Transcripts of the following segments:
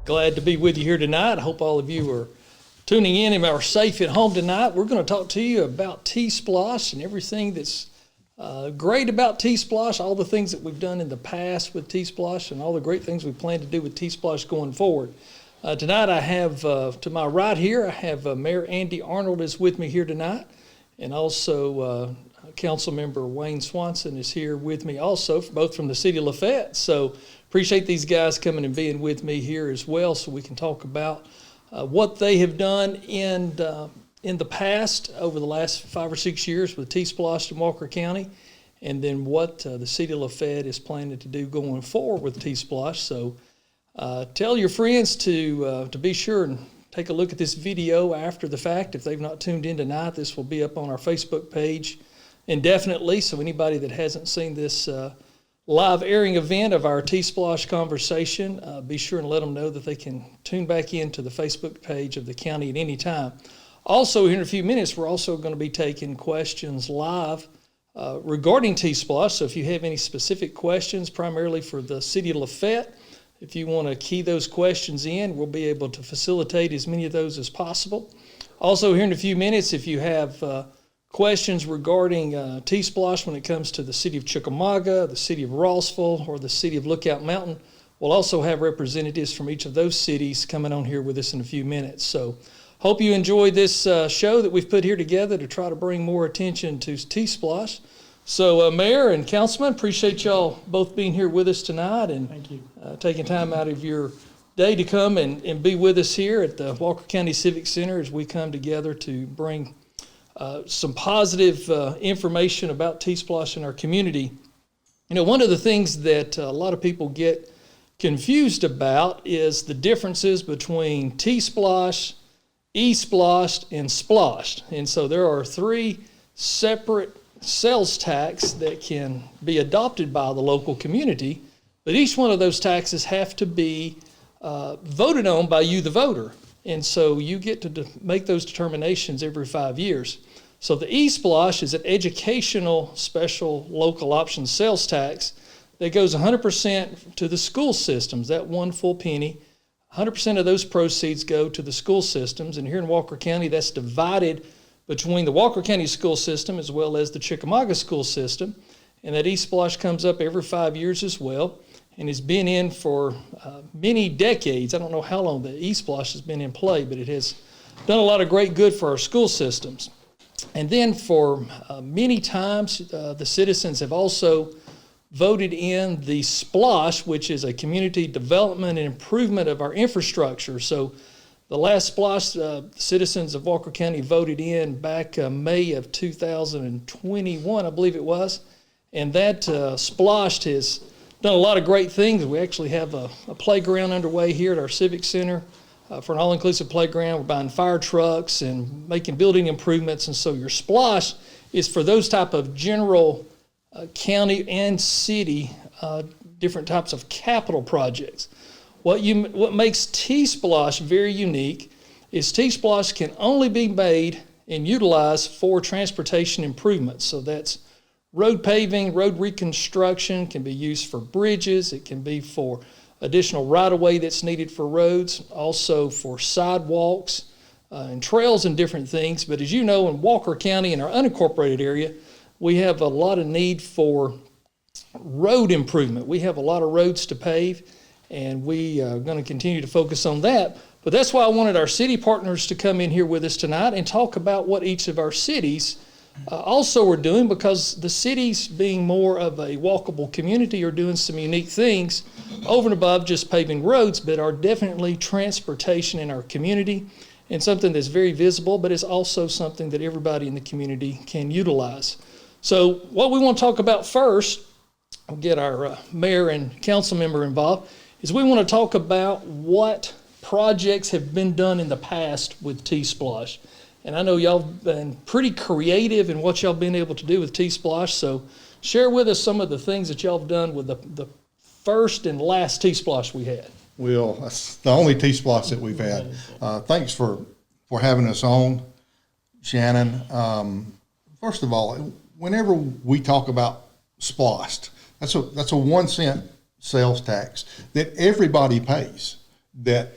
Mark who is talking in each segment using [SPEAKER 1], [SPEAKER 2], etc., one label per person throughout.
[SPEAKER 1] Glad to be with you here tonight. I hope all of you are tuning in and are safe at home tonight. We're going to talk to you about TSPLOST and everything that's great about TSPLOST, all the things that we've done in the past with TSPLOST, and all the great things we plan to do with TSPLOST going forward. Tonight I have, to my right here, I have Mayor Andy Arnold is with me here tonight, and also Council Member Wayne Swanson is here with me also, both from the city of LaFayette. So appreciate these guys coming and being with me here as well, so we can talk about what they have done in the past over the last 5 or 6 years with TSPLOST in Walker County, and then what the city of LaFayette is planning to do going forward with TSPLOST. So tell your friends to be sure and take a look at this video after the fact. If they've not tuned in tonight, this will be up on our Facebook page indefinitely. So anybody that hasn't seen this live airing event of our TSPLOST conversation, be sure and let them know that they can tune back into the Facebook page of the county at any time. Also, here in a few minutes, we're also going to be taking questions live regarding TSPLOST. So if you have any specific questions, primarily for the city of LaFayette, if you want to key those questions in, we'll be able to facilitate as many of those as possible. Also, here in a few minutes, if you have questions regarding TSPLOST when it comes to the city of Chickamauga, the city of Rossville, or the city of Lookout Mountain, we'll also have representatives from each of those cities coming on here with us in a few minutes. So hope you enjoyed this show that we've put here together to try to bring more attention to TSPLOST. So Mayor and Councilman, appreciate y'all both being here with us tonight and
[SPEAKER 2] Thank you.
[SPEAKER 1] Taking time out of your day to come and be with us here at the Walker County Civic Center as we come together to bring some positive information about TSPLOST in our community. You know, one of the things that a lot of people get confused about is the differences between TSPLOST, eSPLOST, and SPLOST. And so there are 3 separate sales tax that can be adopted by the local community, but each one of those taxes have to be voted on by you, the voter. And so you get to make those determinations every 5 years. So the eSPLOST is an educational special local option sales tax that goes 100% to the school systems, that one full penny. 100% of those proceeds go to the school systems. And here in Walker County, that's divided between the Walker County school system as well as the Chickamauga school system. And that eSPLOST comes up every 5 years as well, and has been in for many decades. I don't know how long the eSPLOST has been in play, but it has done a lot of great good for our school systems. And then for many times, the citizens have also voted in the SPLOST, which is a community development and improvement of our infrastructure. So the last SPLOST, citizens of Walker County voted in back May of 2021, I believe it was. And that SPLOST has done a lot of great things. We actually have a playground underway here at our Civic Center for an all-inclusive playground. We're buying fire trucks and making building improvements. And so your SPLOST is for those type of general county and city different types of capital projects. What makes TSPLOST very unique is TSPLOST can only be made and utilized for transportation improvements. So that's road paving, road reconstruction, can be used for bridges. It can be for additional right-of-way that's needed for roads, also for sidewalks and trails and different things. But as you know, in Walker County, in our unincorporated area, we have a lot of need for road improvement. We have a lot of roads to pave, and we are going to continue to focus on that. But that's why I wanted our city partners to come in here with us tonight and talk about what each of our cities also are doing, because the cities, being more of a walkable community, are doing some unique things over and above just paving roads, but are definitely transportation in our community, and something that's very visible, but is also something that everybody in the community can utilize. So what we want to talk about first, we'll get our mayor and council member involved, is we want to talk about what projects have been done in the past with TSPLOST. And I know y'all been pretty creative in what y'all been able to do with TSPLOST, so share with us some of the things that y'all have done with the first and last TSPLOST we had.
[SPEAKER 3] Well, that's the only TSPLOST that we've had. Thanks for having us on, Shannon. First of all, whenever we talk about SPLOST, that's a 1 cent sales tax that everybody pays. that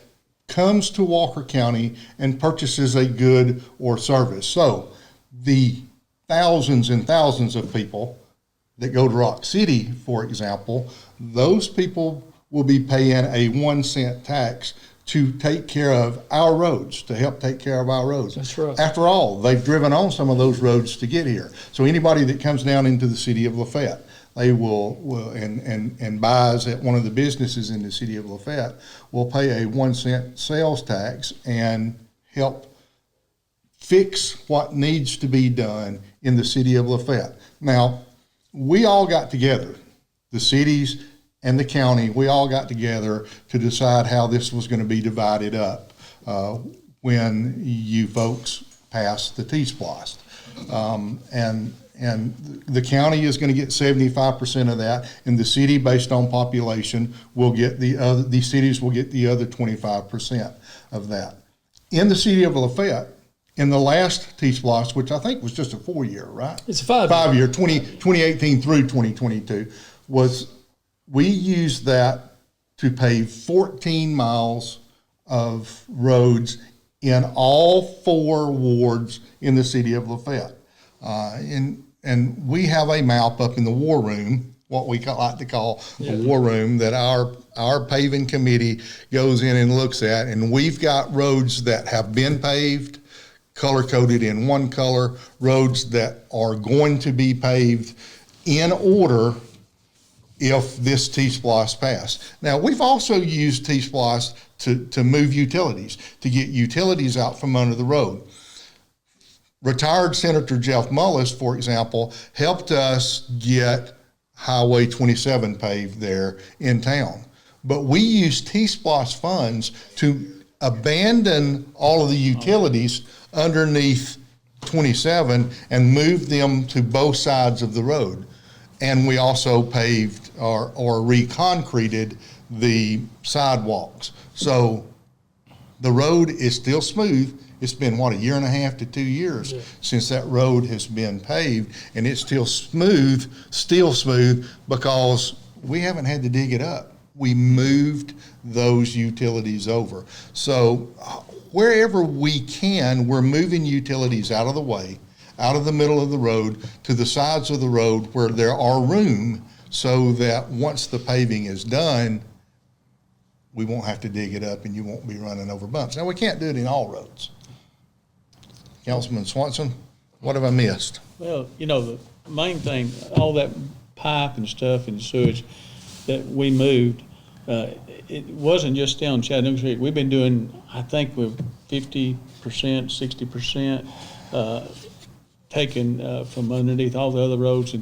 [SPEAKER 3] comes to Walker County and purchases a good or service. So the thousands and thousands of people that go to Rock City, for example, those people will be paying a 1 cent tax to take care of our roads, to help take care of our roads.
[SPEAKER 1] That's right.
[SPEAKER 3] After all, they've driven on some of those roads to get here. So anybody that comes down into the city of LaFayette, they will and buys at one of the businesses in the city of LaFayette will pay a 1 cent sales tax and help fix what needs to be done in the city of LaFayette. Now, we all got together, the cities and the county, we all got together to decide how this was going to be divided up when you folks passed the TSPLOST. And the county is going to get 75% of that, and the city, based on population, will get the cities will get the other 25% of that. In the city of LaFayette, in the last TSPLOST, which I think was just a 4-year, right?
[SPEAKER 1] It's a 5-year.
[SPEAKER 3] 5-year, 2018 through 2022, we used that to pave 14 miles of roads in all 4 wards in the city of LaFayette. And we have a map up in the war room, what we like to call the war room, that our paving committee goes in and looks at. And we've got roads that have been paved, color-coded in one color, roads that are going to be paved in order if this TSPLOST passed. Now, we've also used TSPLOST to move utilities, to get utilities out from under the road. Retired Senator Jeff Mullis, for example, helped us get Highway 27 paved there in town. But we used TSPLOST funds to abandon all of the utilities underneath 27 and move them to both sides of the road. And we also paved or reconcreted the sidewalks. So the road is still smooth. It's been, what, 1.5 to 2 years since that road has been paved, and it's still smooth because we haven't had to dig it up. We moved those utilities over. So wherever we can, we're moving utilities out of the way, out of the middle of the road, to the sides of the road where there are room, so that once the paving is done, we won't have to dig it up and you won't be running over bumps. Now, we can't do it in all roads. Councilman Swanson, what have I missed?
[SPEAKER 2] Well, the main thing, all that pipe and stuff and sewage that we moved, it wasn't just down Chattanooga Street. We've been doing, I think, we're 50%, 60% taken from underneath all the other roads,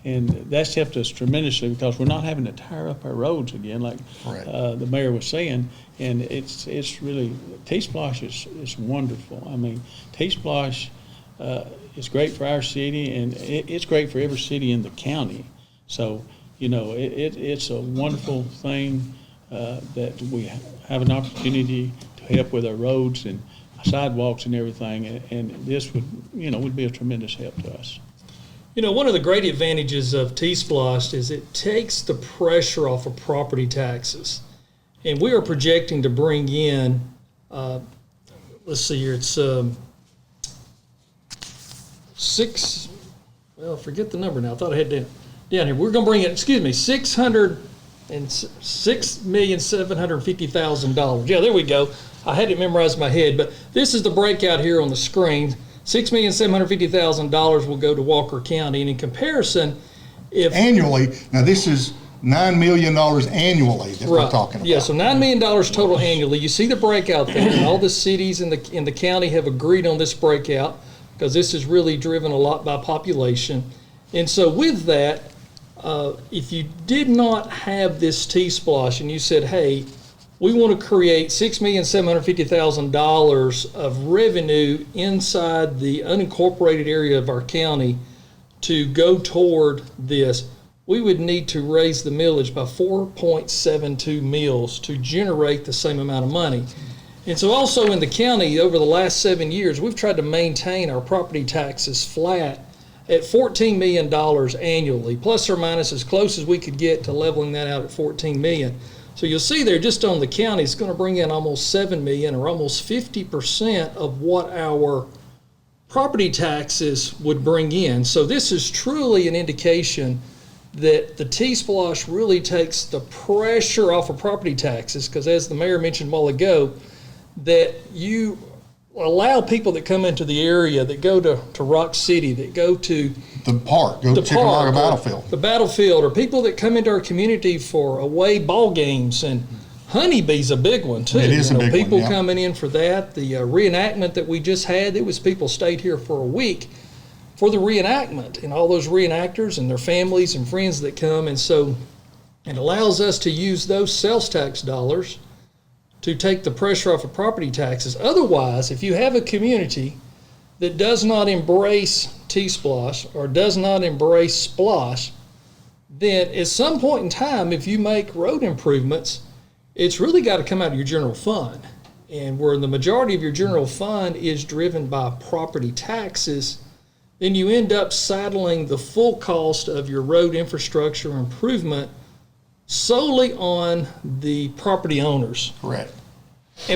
[SPEAKER 2] and that's helped us tremendously because we're not having to tear up our roads again, like the mayor was saying. And it's really, TSPLOST is wonderful. I mean, TSPLOST is great for our city, and it's great for every city in the county. So, it's a wonderful thing that we have an opportunity to help with our roads and sidewalks and everything, and this would be a tremendous help to us.
[SPEAKER 1] One of the great advantages of TSPLOST is it takes the pressure off of property taxes. And we are projecting to bring in, let's see here, it's forget the number now. I thought I had down here. We're going to bring in, $606,750,000. Yeah, there we go. I had it memorized in my head, but this is the breakout here on the screen. $6,750,000 will go to Walker County, and in comparison, if
[SPEAKER 3] annually, now this is $9 million annually that we're talking about.
[SPEAKER 1] Yeah, so $9 million total annually. You see the breakout there, and all the cities in the county have agreed on this breakout because this is really driven a lot by population. And so with that, if you did not have this TSPLOST and you said, hey, we want to create $6,750,000 of revenue inside the unincorporated area of our county to go toward this, we would need to raise the millage by 4.72 mills to generate the same amount of money. And so also in the county, over the last 7 years, we've tried to maintain our property taxes flat at $14 million annually, plus or minus as close as we could get to leveling that out at $14 million. So you'll see there, just on the county, it's going to bring in almost $7 million, or almost 50% of what our property taxes would bring in. So this is truly an indication that the TSPLOST really takes the pressure off of property taxes, because as the mayor mentioned a while ago, that you allow people that come into the area, that go to Rock City, that go to
[SPEAKER 3] The park, go to Chickamauga Battlefield.
[SPEAKER 1] the battlefield, or people that come into our community for away ball games. And Honeybee's a big one too.
[SPEAKER 3] It is a big one,
[SPEAKER 1] people
[SPEAKER 3] yeah.
[SPEAKER 1] coming in for that. The reenactment that we just had, it was people stayed here for a week for the reenactment, and all those reenactors and their families and friends that come. And so it allows us to use those sales tax dollars to take the pressure off of property taxes. Otherwise, if you have a community that does not embrace TSPLOST or does not embrace SPLOST, then at some point in time, if you make road improvements, it's really got to come out of your general fund. And where the majority of your general fund is driven by property taxes, then you end up saddling the full cost of your road infrastructure improvement solely on the property owners.
[SPEAKER 3] Correct.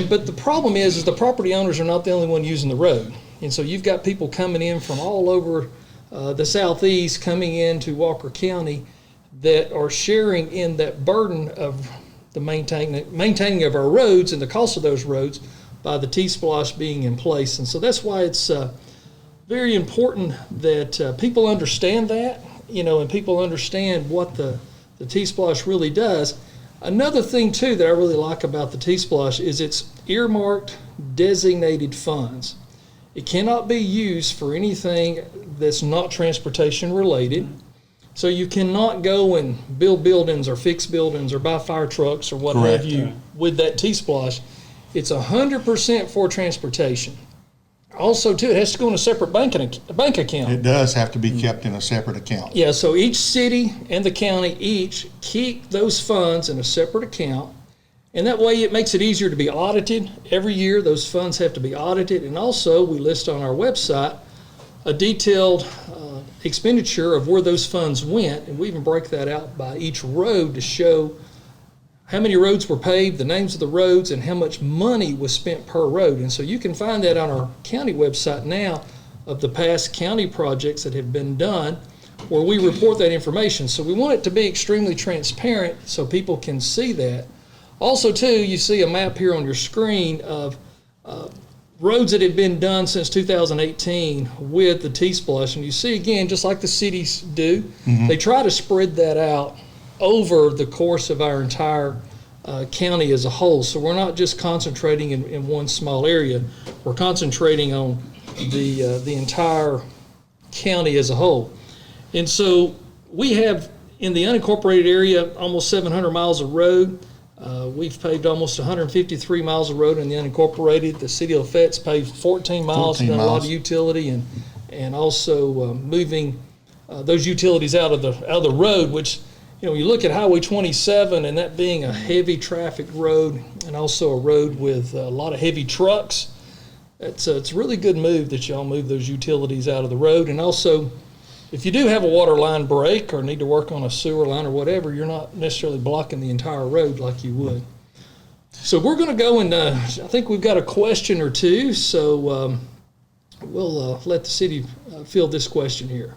[SPEAKER 1] But the problem is the property owners are not the only one using the road. And so you've got people coming in from all over the southeast, coming into Walker County, that are sharing in that burden of the maintaining of our roads and the cost of those roads by the TSPLOST being in place. And so that's why it's very important that people understand that, and people understand what the TSPLOST really does. Another thing too that I really like about the TSPLOST is it's earmarked designated funds. It cannot be used for anything that's not transportation related. So you cannot go and build buildings or fix buildings or buy fire trucks or what have you with that TSPLOST. It's 100% for transportation. Also, too, it has to go in a separate bank account.
[SPEAKER 3] It does have to be kept in a separate account.
[SPEAKER 1] Yeah, so each city and the county each keep those funds in a separate account, and that way it makes it easier to be audited. Every year those funds have to be audited, and also we list on our website a detailed expenditure of where those funds went, and we even break that out by each road to show how many roads were paved, the names of the roads, and how much money was spent per road. And so you can find that on our county website now of the past county projects that have been done, where we report that information. So we want it to be extremely transparent so people can see that. Also, too, you see a map here on your screen of roads that have been done since 2018 with the TSPLOST. And you see, again, just like the cities do, they try to spread that out over the course of our entire county as a whole. So we're not just concentrating in one small area. We're concentrating on the entire county as a whole. And so we have, in the unincorporated area, almost 700 miles of road. We've paved almost 153 miles of road in the unincorporated. The city of LaFayette's paved 14 miles, done a lot of utility, and also moving those utilities out of the road, which, you look at Highway 27 and that being a heavy traffic road and also a road with a lot of heavy trucks. It's a really good move that y'all move those utilities out of the road. And also, if you do have a water line break or need to work on a sewer line or whatever, you're not necessarily blocking the entire road like you would. So we're going to go and I think we've got a question or two. So we'll let the city field this question here.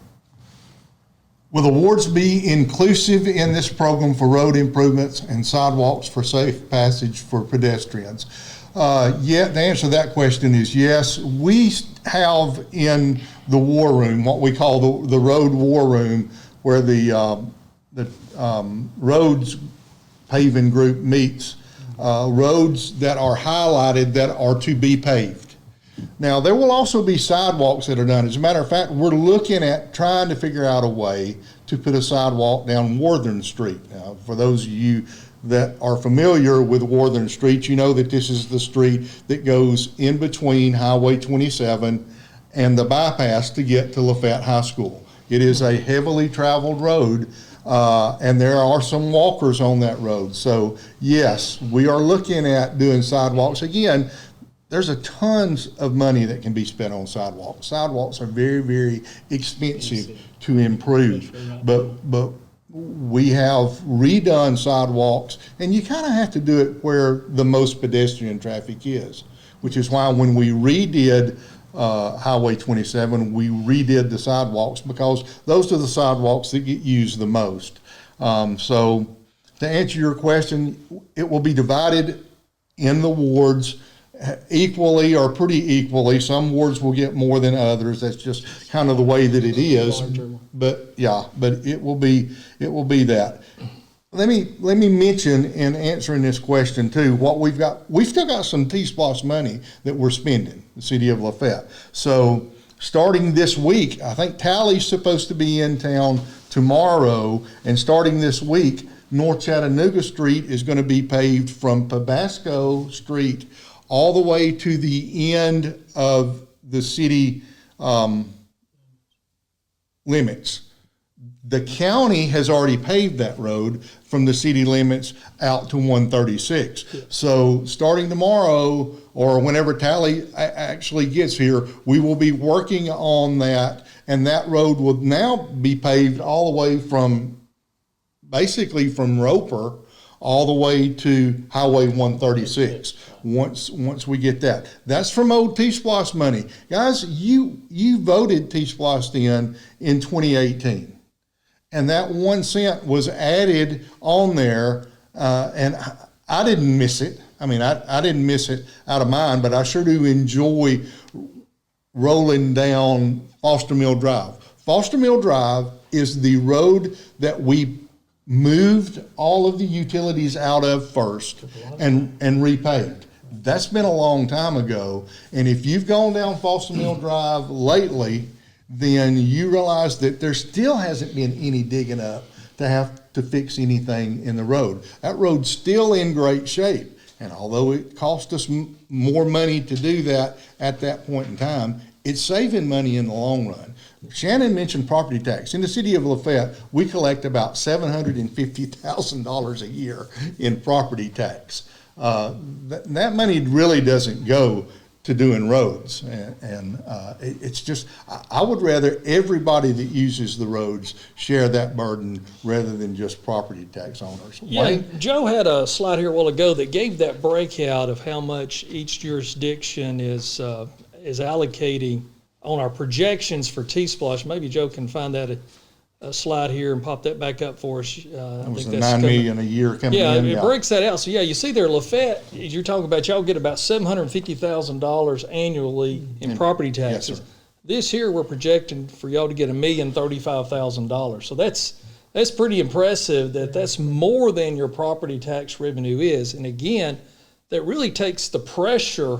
[SPEAKER 3] Will awards be inclusive in this program for road improvements and sidewalks for safe passage for pedestrians? The answer to that question is yes. We have in the war room what we call the road war room, where the roads paving group meets, roads that are highlighted that are to be paved. Now, there will also be sidewalks that are done. As a matter of fact, we're looking at trying to figure out a way to put a sidewalk down Worthern Street. Now, for those of you that are familiar with Worthern Street, you know that this is the street that goes in between Highway 27 and the bypass to get to LaFayette High School. It is a heavily traveled road, and there are some walkers on that road. So, yes, we are looking at doing sidewalks. Again, there's a tons of money that can be spent on sidewalks. Sidewalks are very, very expensive to improve. But we have redone sidewalks, and you kind of have to do it where the most pedestrian traffic is, which is why when we redid Highway 27, we redid the sidewalks, because those are the sidewalks that get used the most. So to answer your question, it will be divided in the wards equally or pretty equally. Some wards will get more than others. That's just kind of the way that it is. But yeah, but it will be that. Let me mention in answering this question too, what we've got. We've still got some TSPLOST money that we're spending, the city of LaFayette. So starting this week, I think Tally's supposed to be in town tomorrow, and starting this week, North Chattanooga Street is going to be paved from Tabasco Street all the way to the end of the city limits. The county has already paved that road from the city limits out to 136. So starting tomorrow, or whenever Tally actually gets here, we will be working on that, and that road will now be paved all the way from, basically from Roper all the way to Highway 136. Once we get that, that's from old TSPLOST money, guys. You voted TSPLOST in 2018, and that 1 cent was added on there, and I didn't miss it. I mean, I didn't miss it out of mind, but I sure do enjoy rolling down Foster Mill Drive. Foster Mill Drive is the road that we moved all of the utilities out of first and repaved. That's been a long time ago. And if you've gone down Foster Mill Drive lately, then you realize that there still hasn't been any digging up to have to fix anything in the road. That road's still in great shape. And although it cost us more money to do that at that point in time, it's saving money in the long run. Shannon mentioned property tax. In the city of LaFayette, we collect about $750,000 a year in property tax. That money really doesn't go to doing roads, and it's just, I would rather everybody that uses the roads share that burden rather than just property tax owners.
[SPEAKER 1] Yeah,
[SPEAKER 3] Wayne?
[SPEAKER 1] Joe had a slide here a while ago that gave that breakout of how much each jurisdiction is allocating on our projections for TSPLOST. Maybe Joe can find that a slide here and pop that back up for us.
[SPEAKER 3] That was $9 million a year coming in.
[SPEAKER 1] Yeah, it breaks that out. So yeah, you see there, Lafayette, you're talking about, y'all get about $750,000 annually in property taxes.
[SPEAKER 3] Yes, sir.
[SPEAKER 1] This year, we're projecting for y'all to get $1,035,000. So that's pretty impressive. That's more than your property tax revenue is. And again, that really takes the pressure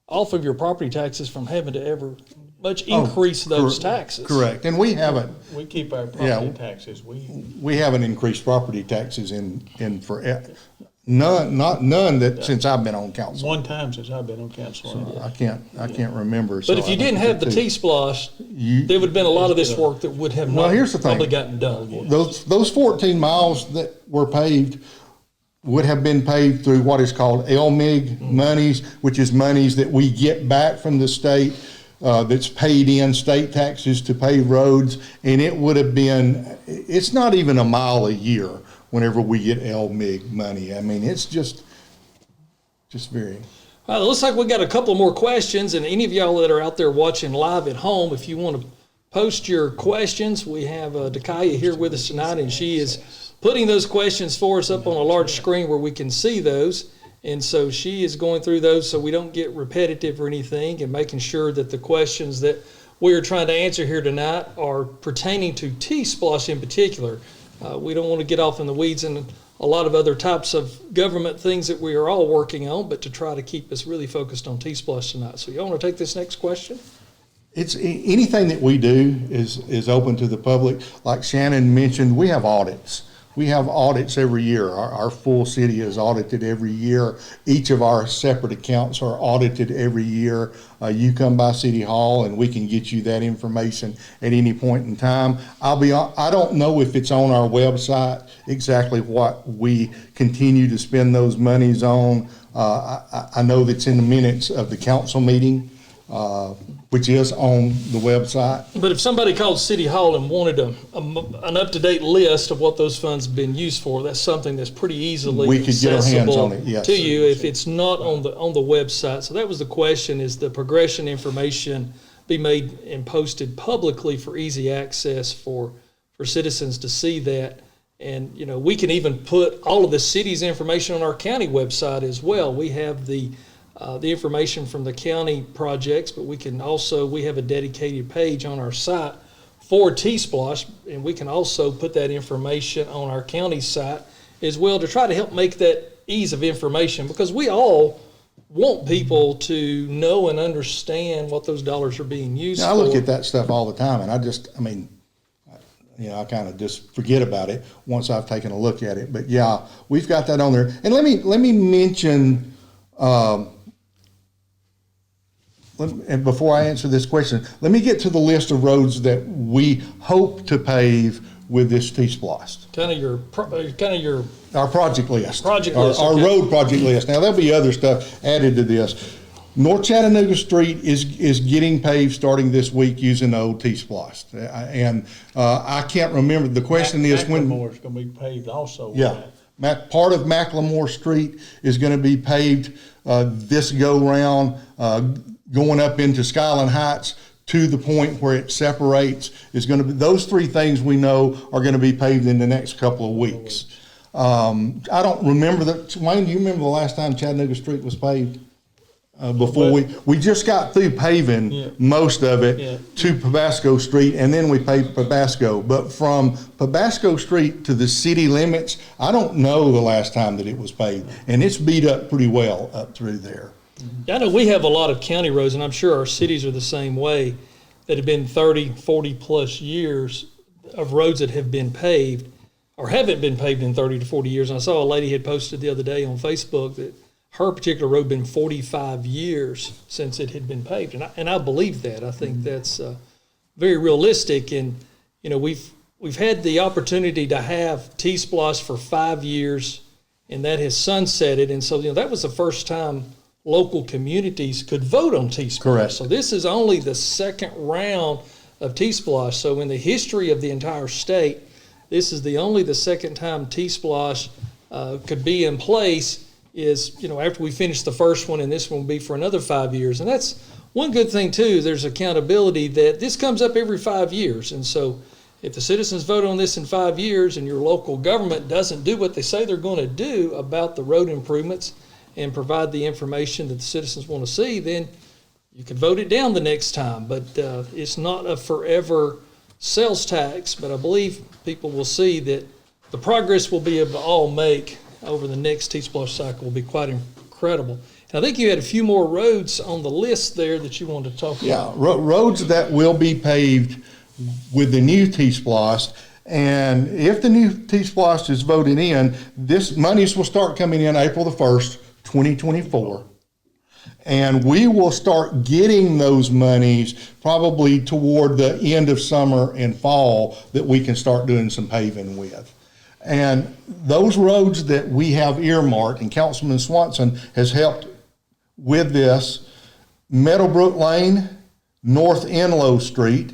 [SPEAKER 1] off of your property taxes from having to ever much increase those taxes.
[SPEAKER 3] Correct, and we haven't.
[SPEAKER 2] We keep our property taxes.
[SPEAKER 3] We haven't increased property taxes in for none that since I've been on council.
[SPEAKER 2] One time since I've been on council.
[SPEAKER 3] So I can't remember.
[SPEAKER 1] But if you didn't have the TSPLOST, there would have been a lot of this work that would have not
[SPEAKER 3] here's the thing.
[SPEAKER 1] probably gotten done.
[SPEAKER 3] Those 14 miles that were paved would have been paved through what is called LMIG monies, which is monies that we get back from the state. That's paid in state taxes to pave roads, and it would have been, it's not even a mile a year whenever we get LMIG money. I mean, it's just very.
[SPEAKER 1] Well, it looks like we got a couple more questions, and any of y'all that are out there watching live at home, if you want to post your questions, we have Dakaya here with us tonight, and she is putting those questions for us up on a large screen where we can see those. And so she is going through those so we don't get repetitive or anything, and making sure that the questions that we are trying to answer here tonight are pertaining to TSPLOST in particular. We don't want to get off in the weeds and a lot of other types of government things that we are all working on, but to try to keep us really focused on TSPLOST tonight. So y'all want to take this next question?
[SPEAKER 3] It's anything that we do is open to the public. Like Shannon mentioned, we have audits. We have audits every year. Our full city is audited every year. Each of our separate accounts are audited every year. You come by City Hall and we can get you that information at any point in time. I don't know if it's on our website exactly what we continue to spend those monies on. I know that's in the minutes of the council meeting. which is on the website.
[SPEAKER 1] But if somebody called City Hall and wanted an up-to-date list of what those funds have been used for, that's something that's pretty easily
[SPEAKER 3] We could get our hands
[SPEAKER 1] accessible
[SPEAKER 3] on it, yes.
[SPEAKER 1] to you if it's not on the website. So that was the question, is the progression information be made and posted publicly for easy access for citizens to see that. And, you know, we can even put all of the city's information on our county website as well. We have the information from the county projects, but we have a dedicated page on our site for TSPLOST, and we can also put that information on our county site as well to try to help make that ease of information, because we all want people to know and understand what those dollars are being used for.
[SPEAKER 3] I look at that stuff all the time, and I kind of just forget about it once I've taken a look at it. But yeah, we've got that on there. And let me mention, and before I answer this question, let me get to the list of roads that we hope to pave with this TSPLOST. Our project list. Our
[SPEAKER 1] Okay.
[SPEAKER 3] road project list. Now, there'll be other stuff added to this. North Chattanooga Street is getting paved starting this week using the old T-Splost. And I can't remember, the question is when.
[SPEAKER 2] McLemore's gonna be paved also.
[SPEAKER 3] Yeah, part of McLemore Street is gonna be paved this go-round, going up into Skyland Heights to the point where it separates is gonna be, those three things we know are gonna be paved in the next couple of weeks. I don't remember Wayne, do you remember the last time Chattanooga Street was paved? Before we just got through paving most of it to Pabasco Street, and then we paved Pabasco. But from Pabasco Street to the city limits, I don't know the last time that it was paved, and it's beat up pretty well up through there.
[SPEAKER 1] I know we have a lot of county roads, and I'm sure our cities are the same way, that have been 30, 40 plus years of roads that have been paved or haven't been paved in 30 to 40 years. And I saw a lady had posted the other day on Facebook that her particular road been 45 years since it had been paved. And I believe that. I think that's very realistic. And, you know, we've had the opportunity to have T-Splosh for 5 years, and that has sunsetted. And so, you know, that was the first time local communities could vote on T-Splosh.
[SPEAKER 3] Correct.
[SPEAKER 1] So this is only the second round of T-Splosh. So in the history of the entire state, this is only the second time T-Splosh could be in place. Is, you know, after we finish the first one, and this one will be for another 5 years. And that's one good thing too, there's accountability that this comes up every 5 years. And so if the citizens vote on this in 5 years and your local government doesn't do what they say they're going to do about the road improvements and provide the information that the citizens want to see, then you can vote it down the next time. But it's not a forever sales tax, but I believe people will see that the progress we'll be able to all make over the next T-Splosh cycle will be quite incredible. And I think you had a few more roads on the list there that you wanted to talk about.
[SPEAKER 3] Yeah, roads that will be paved with the new T-Splosh. And if the new T-Splosh is voted in, this monies will start coming in April the 1st, 2024. And we will start getting those monies probably toward the end of summer and fall that we can start doing some paving with. And those roads that we have earmarked, and Councilman Swanson has helped with this, Meadowbrook Lane, North Enlow Street,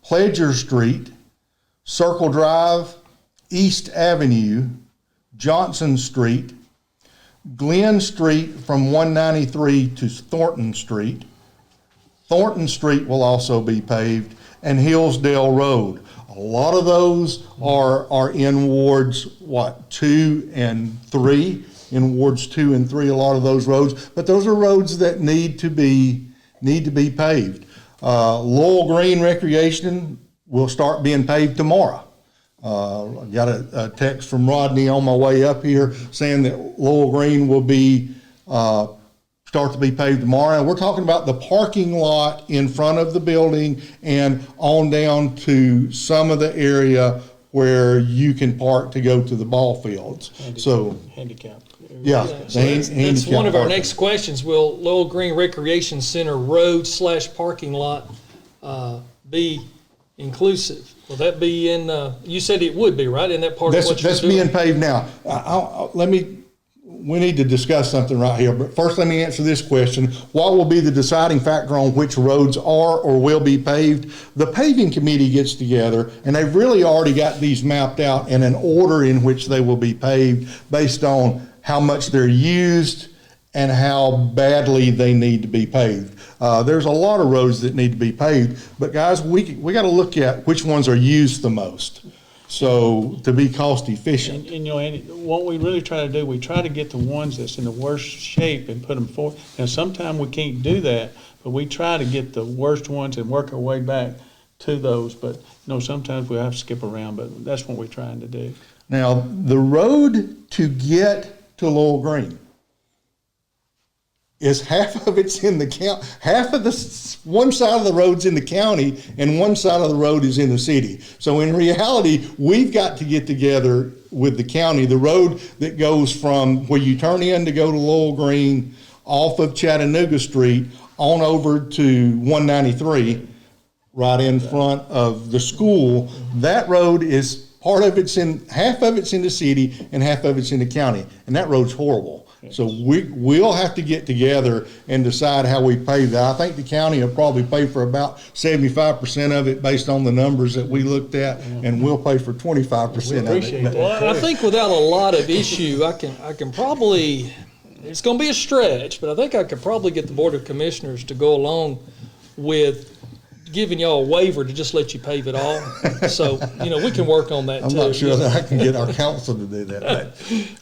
[SPEAKER 3] Pledger Street, Circle Drive, East Avenue, Johnson Street, Glen Street from 193 to Thornton Street. Thornton Street will also be paved, and Hillsdale Road. A lot of those are in wards, 2 and 3, in wards 2 and 3, a lot of those roads. But those are roads that need to be paved. Laurel Green Recreation will start being paved tomorrow. I got a text from Rodney on my way up here saying that Laurel Green will be start to be paved tomorrow. And we're talking about the parking lot in front of the building and on down to some of the area where you can park to go to the ball fields.
[SPEAKER 2] Handicap.
[SPEAKER 3] Yeah.
[SPEAKER 1] So that's one of our next questions. Will Laurel Green Recreation Center road / parking lot be inclusive? Will that be in, you said it would be, right? In that part of what you're
[SPEAKER 3] That's
[SPEAKER 1] doing?
[SPEAKER 3] being paved now. we need to discuss something right here, but first let me answer this question. What will be the deciding factor on which roads are or will be paved? The paving committee gets together, and they've really already got these mapped out in an order in which they will be paved based on how much they're used and how badly they need to be paved. There's a lot of roads that need to be paved, but guys, we got to look at which ones are used the most. So to be cost efficient.
[SPEAKER 2] And Andy, what we really try to do, we try to get the ones that's in the worst shape and put them forward. Now, sometimes we can't do that, but we try to get the worst ones and work our way back to those. But, sometimes we have to skip around, but that's what we're trying to do.
[SPEAKER 3] Now, the road to get to Laurel Green is half of it's in the county, half of one side of the road's in the county and one side of the road is in the city. So in reality, we've got to get together with the county. The road that goes from where you turn in to go to Laurel Green off of Chattanooga Street on over to 193, right in front of the school, that road is half of it's in the city and half of it's in the county, and that road's horrible. So we'll have to get together and decide how we pave that. I think the county will probably pay for about 75% of it based on the numbers that we looked at, and we'll pay for 25% of it.
[SPEAKER 1] Well, I think without a lot of issue, I can probably, it's going to be a stretch, but I think I could probably get the Board of Commissioners to go along with giving y'all a waiver to just let you pave it all. So, we can work on that too.
[SPEAKER 3] I'm not sure that I can get our council to do that,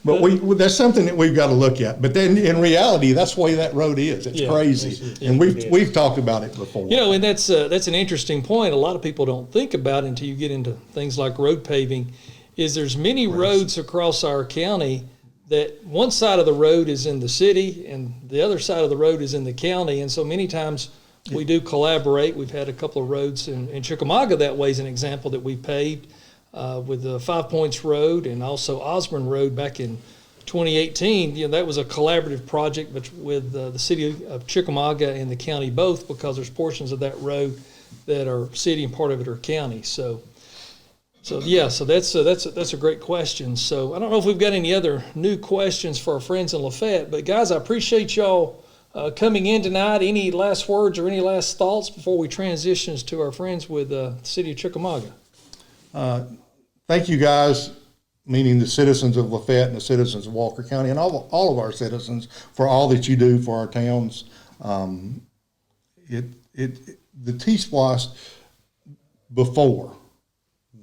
[SPEAKER 3] but that's something that we've got to look at. But then in reality, that's the way that road is. It's crazy. And we've talked about it before.
[SPEAKER 1] And that's an interesting point. A lot of people don't think about it until you get into things like road paving, is there's many roads across our county that one side of the road is in the city and the other side of the road is in the county. And so many times we do collaborate. We've had a couple of roads in Chickamauga that way, as an example, that we paved with the 5 Points Road and also Osborne Road back in 2018. That was a collaborative project with the city of Chickamauga and the county both, because there's portions of that road that are city and part of it are county. So that's a great question. So I don't know if we've got any other new questions for our friends in LaFayette, but guys, I appreciate y'all coming in tonight. Any last words or any last thoughts before we transition to our friends with the city of Chickamauga?
[SPEAKER 3] Thank you guys, meaning the citizens of LaFayette and the citizens of Walker County and all of our citizens, for all that you do for our towns. The TSPLOST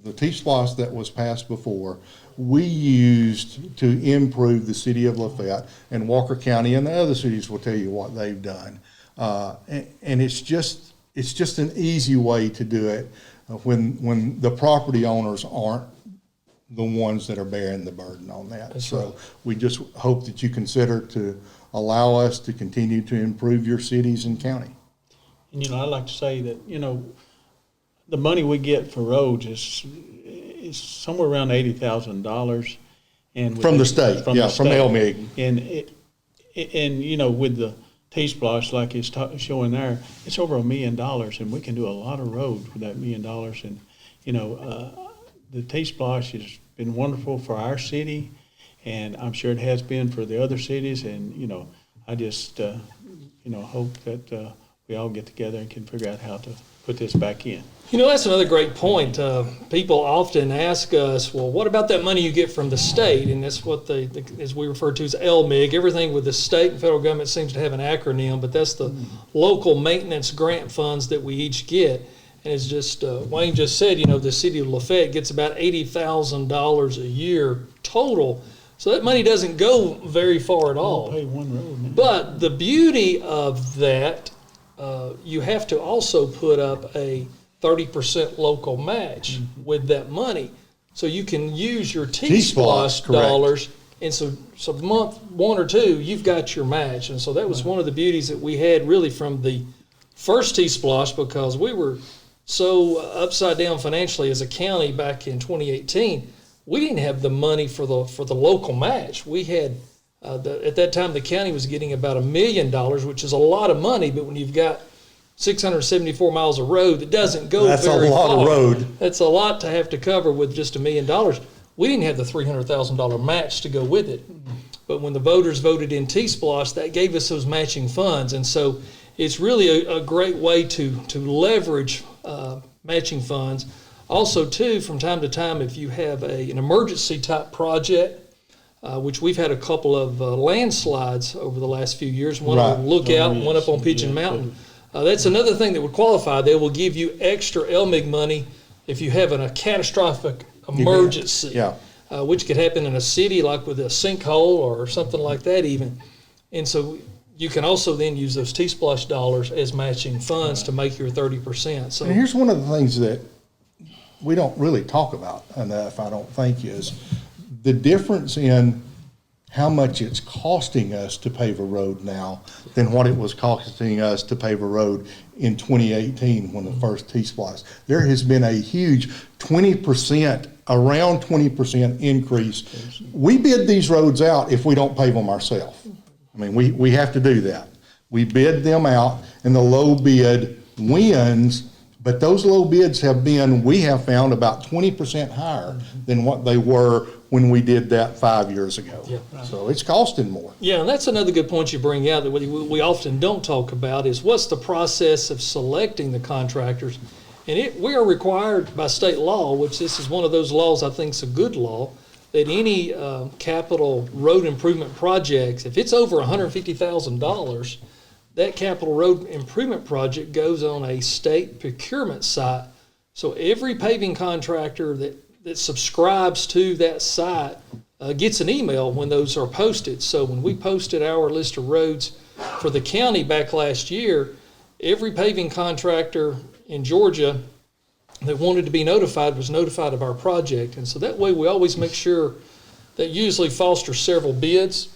[SPEAKER 3] the TSPLOST that was passed before, we used to improve the city of LaFayette, and Walker County and the other cities will tell you what they've done. And it's just an easy way to do it when the property owners aren't the ones that are bearing the burden on that.
[SPEAKER 1] That's
[SPEAKER 3] so
[SPEAKER 1] right.
[SPEAKER 3] We just hope that you consider to allow us to continue to improve your cities and county.
[SPEAKER 2] And I'd like to say that the money we get for roads is somewhere around $80,000, and
[SPEAKER 3] From the state, from LMIG.
[SPEAKER 2] And with the TSPLOST, like it's showing there, it's over $1 million, and we can do a lot of roads with that $1 million. And the TSPLOST has been wonderful for our city, and I'm sure it has been for the other cities. And I just hope that we all get together and can figure out how to put this back in.
[SPEAKER 1] That's another great point. People often ask us, well, what about that money you get from the state? And that's what as we refer to as LMIG. Everything with the state and federal government seems to have an acronym, but that's the local maintenance grant funds that we each get. And it's just, Wayne just said, the city of LaFayette gets about $80,000 a year total. So that money doesn't go very far at all.
[SPEAKER 2] We'll pay one road, man.
[SPEAKER 1] But the beauty of that, you have to also put up a 30% local match with that money. So you can use your TSPLOST dollars, and so month one or two, you've got your match. And so that was one of the beauties that we had really from the first TSPLOST, because we were so upside down financially as a county back in 2018. We didn't have the money for the local match. We had, at that time, the county was getting about $1 million, which is a lot of money, but when you've got 674 miles of road that doesn't go very far.
[SPEAKER 3] That's a lot of road.
[SPEAKER 1] That's a lot to have to cover with just $1 million. We didn't have the $300,000 match to go with it. but when the voters voted in TSPLOST, that gave us those matching funds. And so it's really a great way to leverage matching funds. Also, too, from time to time, if you have an emergency type project, which we've had a couple of landslides over the last few years, one on Lookout and one up on Pigeon Mountain. That's another thing that would qualify. They will give you extra LMIG money if you have a catastrophic emergency, which could happen in a city like with a sinkhole or something like that even. And so you can also then use those TSPLOST dollars as matching funds to make your 30%. So
[SPEAKER 3] and here's one of the things that we don't really talk about enough, I don't think, is the difference in how much it's costing us to pave a road now than what it was costing us to pave a road in 2018 when the first T-Splosh. There has been a huge 20%, around 20% increase. We bid these roads out if we don't pave them ourselves. I mean, we have to do that. We bid them out, and the low bid wins. But those low bids have been, we have found, about 20% higher than what they were when we did that 5 years ago. So it's costing more.
[SPEAKER 1] Yeah, and that's another good point you bring out that we often don't talk about is what's the process of selecting the contractors. And we are required by state law, which this is one of those laws I think is a good law, that any capital road improvement projects, if it's over $150,000, that capital road improvement project goes on a state procurement site. So every paving contractor that subscribes to that site gets an email when those are posted. So when we posted our list of roads for the county back last year, every paving contractor in Georgia that wanted to be notified was notified of our project. And so that way we always make sure that usually fosters several bids.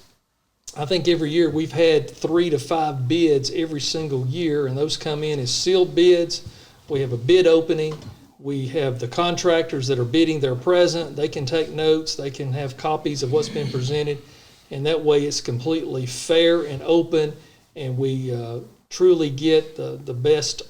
[SPEAKER 1] I think every year we've had 3 to 5 bids every single year, and those come in as sealed bids. We have a bid opening. We have the contractors that are bidding, they're present. They can take notes. They can have copies of what's been presented. And that way it's completely fair and open, and we truly get the best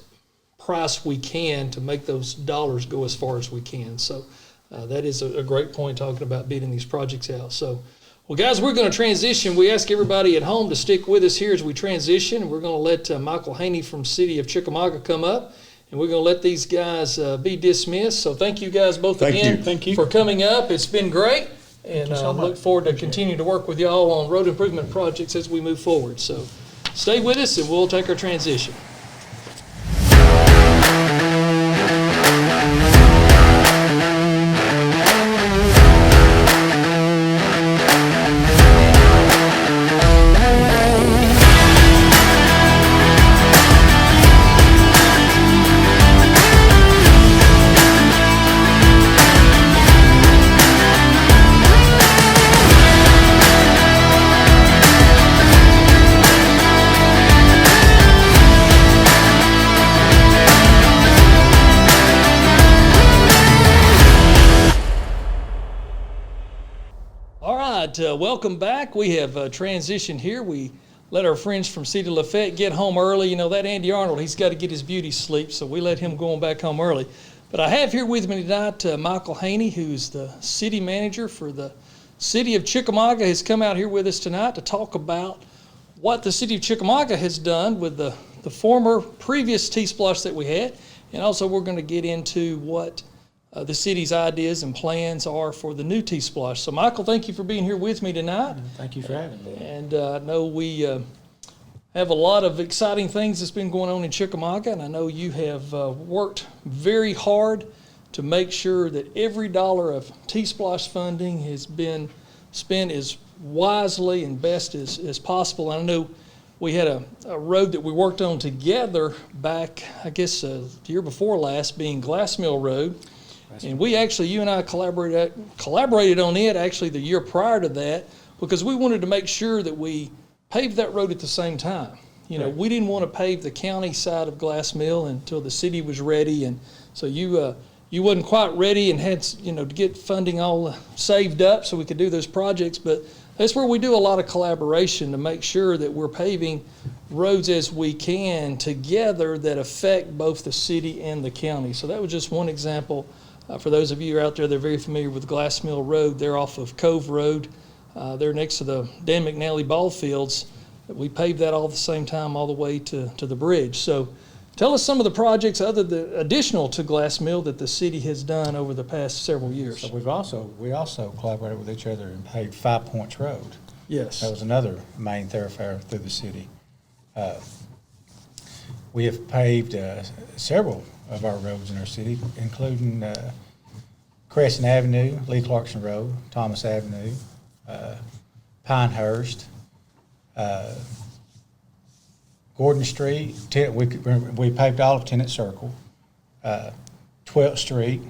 [SPEAKER 1] price we can to make those dollars go as far as we can. So that is a great point talking about bidding these projects out. So, well, guys, we're going to transition. We ask everybody at home to stick with us here as we transition. We're going to let Michael Haney from City of Chickamauga come up, and we're going to let these guys be dismissed. So thank you guys both again for coming up. It's been great, and I look forward to continue to work with y'all on road improvement projects as we move forward. So stay with us, and we'll take our transition. Welcome back. We have transitioned here. We let our friends from City of LaFayette get home early. You know, that Andy Arnold, he's got to get his beauty sleep, so we let him go on back home early. But I have here with me tonight Michael Haney, who's the city manager for the City of Chickamauga, has come out here with us tonight to talk about what the City of Chickamauga has done with the former previous T-Splosh that we had. And also we're going to get into what the city's ideas and plans are for the new T-Splosh. So, Michael, thank you for being here with me tonight.
[SPEAKER 2] Thank you for having me.
[SPEAKER 1] And I know we have a lot of exciting things that's been going on in Chickamauga, and I know you have worked very hard to make sure that every dollar of T-Splosh funding has been spent as wisely and best as possible. And I know we had a road that we worked on together back, I guess, the year before last, being Glass Mill Road. And we actually, you and I collaborated on it actually the year prior to that, because we wanted to make sure that we paved that road at the same time. You know, we didn't want to pave the county side of Glass Mill until the city was ready, and so you wasn't quite ready and had, you know, to get funding all saved up so we could do those projects. But that's where we do a lot of collaboration to make sure that we're paving roads as we can together that affect both the city and the county. So that was just one example. For those of you out there that are very familiar with Glass Mill Road, they're off of Cove Road. there next to the Dan McNally ball fields. We paved that all at the same time all the way to the bridge. So tell us some of the projects additional to Glass Mill that the city has done over the past several years.
[SPEAKER 4] So we also collaborated with each other and paved 5 Points Road.
[SPEAKER 1] Yes.
[SPEAKER 4] That was another main thoroughfare through the city. We have paved several of our roads in our city, including Crescent Avenue, Lee Clarkson Road, Thomas Avenue, Pinehurst, Gordon Street. We paved all of Tennant Circle, 12th Street,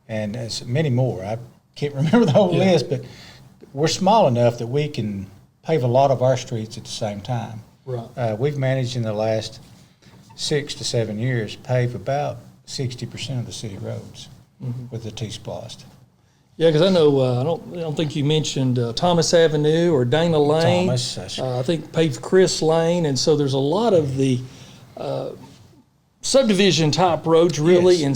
[SPEAKER 4] and many more. I can't remember the whole list, but we're small enough that we can pave a lot of our streets at the same time.
[SPEAKER 1] Right.
[SPEAKER 4] We've managed in the last 6 to 7 years pave about 60% of the city roads with the TSPLOST.
[SPEAKER 1] Yeah, because I know I don't think you mentioned Thomas Avenue or Dana Lane.
[SPEAKER 4] Thomas,
[SPEAKER 1] I think paved Chris Lane, and so there's a lot of the subdivision type roads really in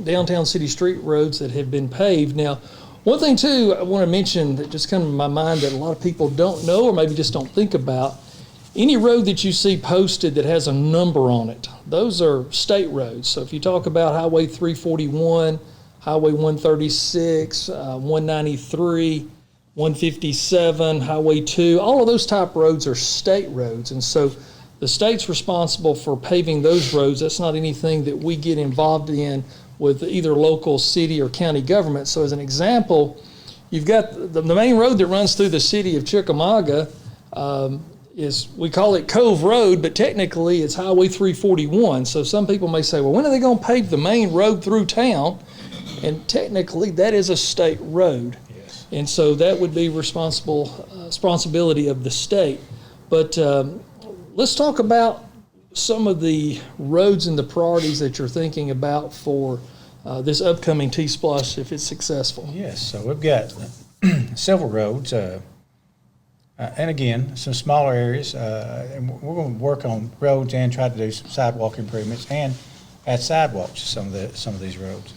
[SPEAKER 1] downtown city street roads that have been paved. Now, one thing too I want to mention that just comes to my mind that a lot of people don't know or maybe just don't think about. Any road that you see posted that has a number on it, those are state roads. So if you talk about Highway 341, Highway 136, 193, 157, Highway 2, all of those type roads are state roads. And so the state's responsible for paving those roads. That's not anything that we get involved in with either local, city, or county government. So as an example, you've got the main road that runs through the city of Chickamauga, we call it Cove Road, but technically it's Highway 341. So some people may say, well, when are they going to pave the main road through town? And technically that is a state road.
[SPEAKER 4] Yes.
[SPEAKER 1] And so that would be responsibility of the state. But let's talk about some of the roads and the priorities that you're thinking about for this upcoming TSPLOST if it's successful.
[SPEAKER 4] Yes, so we've got several roads. And again, some smaller areas, and we're going to work on roads and try to do some sidewalk improvements and add sidewalks to some of these roads.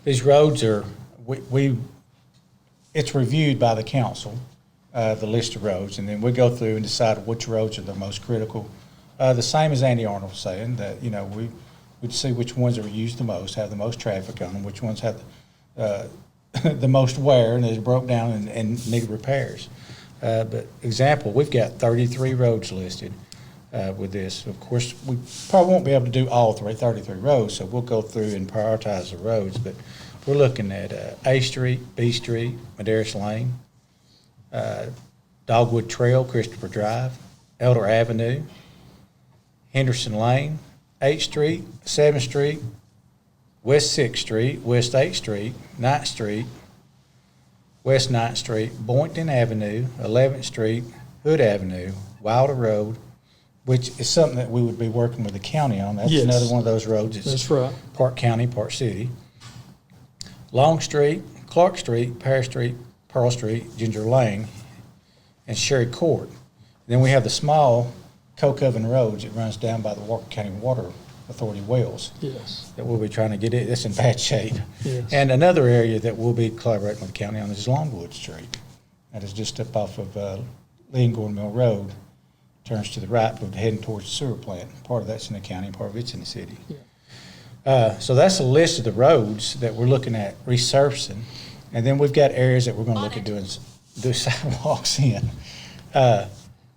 [SPEAKER 4] These roads are it's reviewed by the council, the list of roads, and then we go through and decide which roads are the most critical. The same as Andy Arnold was saying, that we'd see which ones are used the most, have the most traffic on them, which ones have the most wear and is broke down and need repairs. But example, we've got 33 roads listed with this. Of course, we probably won't be able to do all 33 roads, so we'll go through and prioritize the roads. But we're looking at A Street, B Street, Madaris Lane, Dogwood Trail, Christopher Drive, Elder Avenue, Henderson Lane, 8th Street, 7th Street, West 6th Street, West 8th Street, 9th Street, West 9th Street, Boynton Avenue, 11th Street, Hood Avenue, Wilder Road, which is something that we would be working with the county on. That's another one of those roads. It's
[SPEAKER 1] That's right.
[SPEAKER 4] part county, part city. Long Street, Clark Street, Pearl Street, Ginger Lane, and Sherry Court. Then we have the small Cocoven Roads that runs down by the Walker County Water Authority wells.
[SPEAKER 1] Yes.
[SPEAKER 4] That we'll be trying to get it. It's in bad shape.
[SPEAKER 1] Yes.
[SPEAKER 4] And another area that we'll be collaborating with the county on is Longwood Street. That is just up off of Lee and Gordon Mill Road. Turns to the right, but heading towards the sewer plant. Part of that's in the county, part of it's in the city.
[SPEAKER 1] Yeah.
[SPEAKER 4] So that's a list of the roads that we're looking at resurfacing. And then we've got areas that we're going to look at do sidewalks in.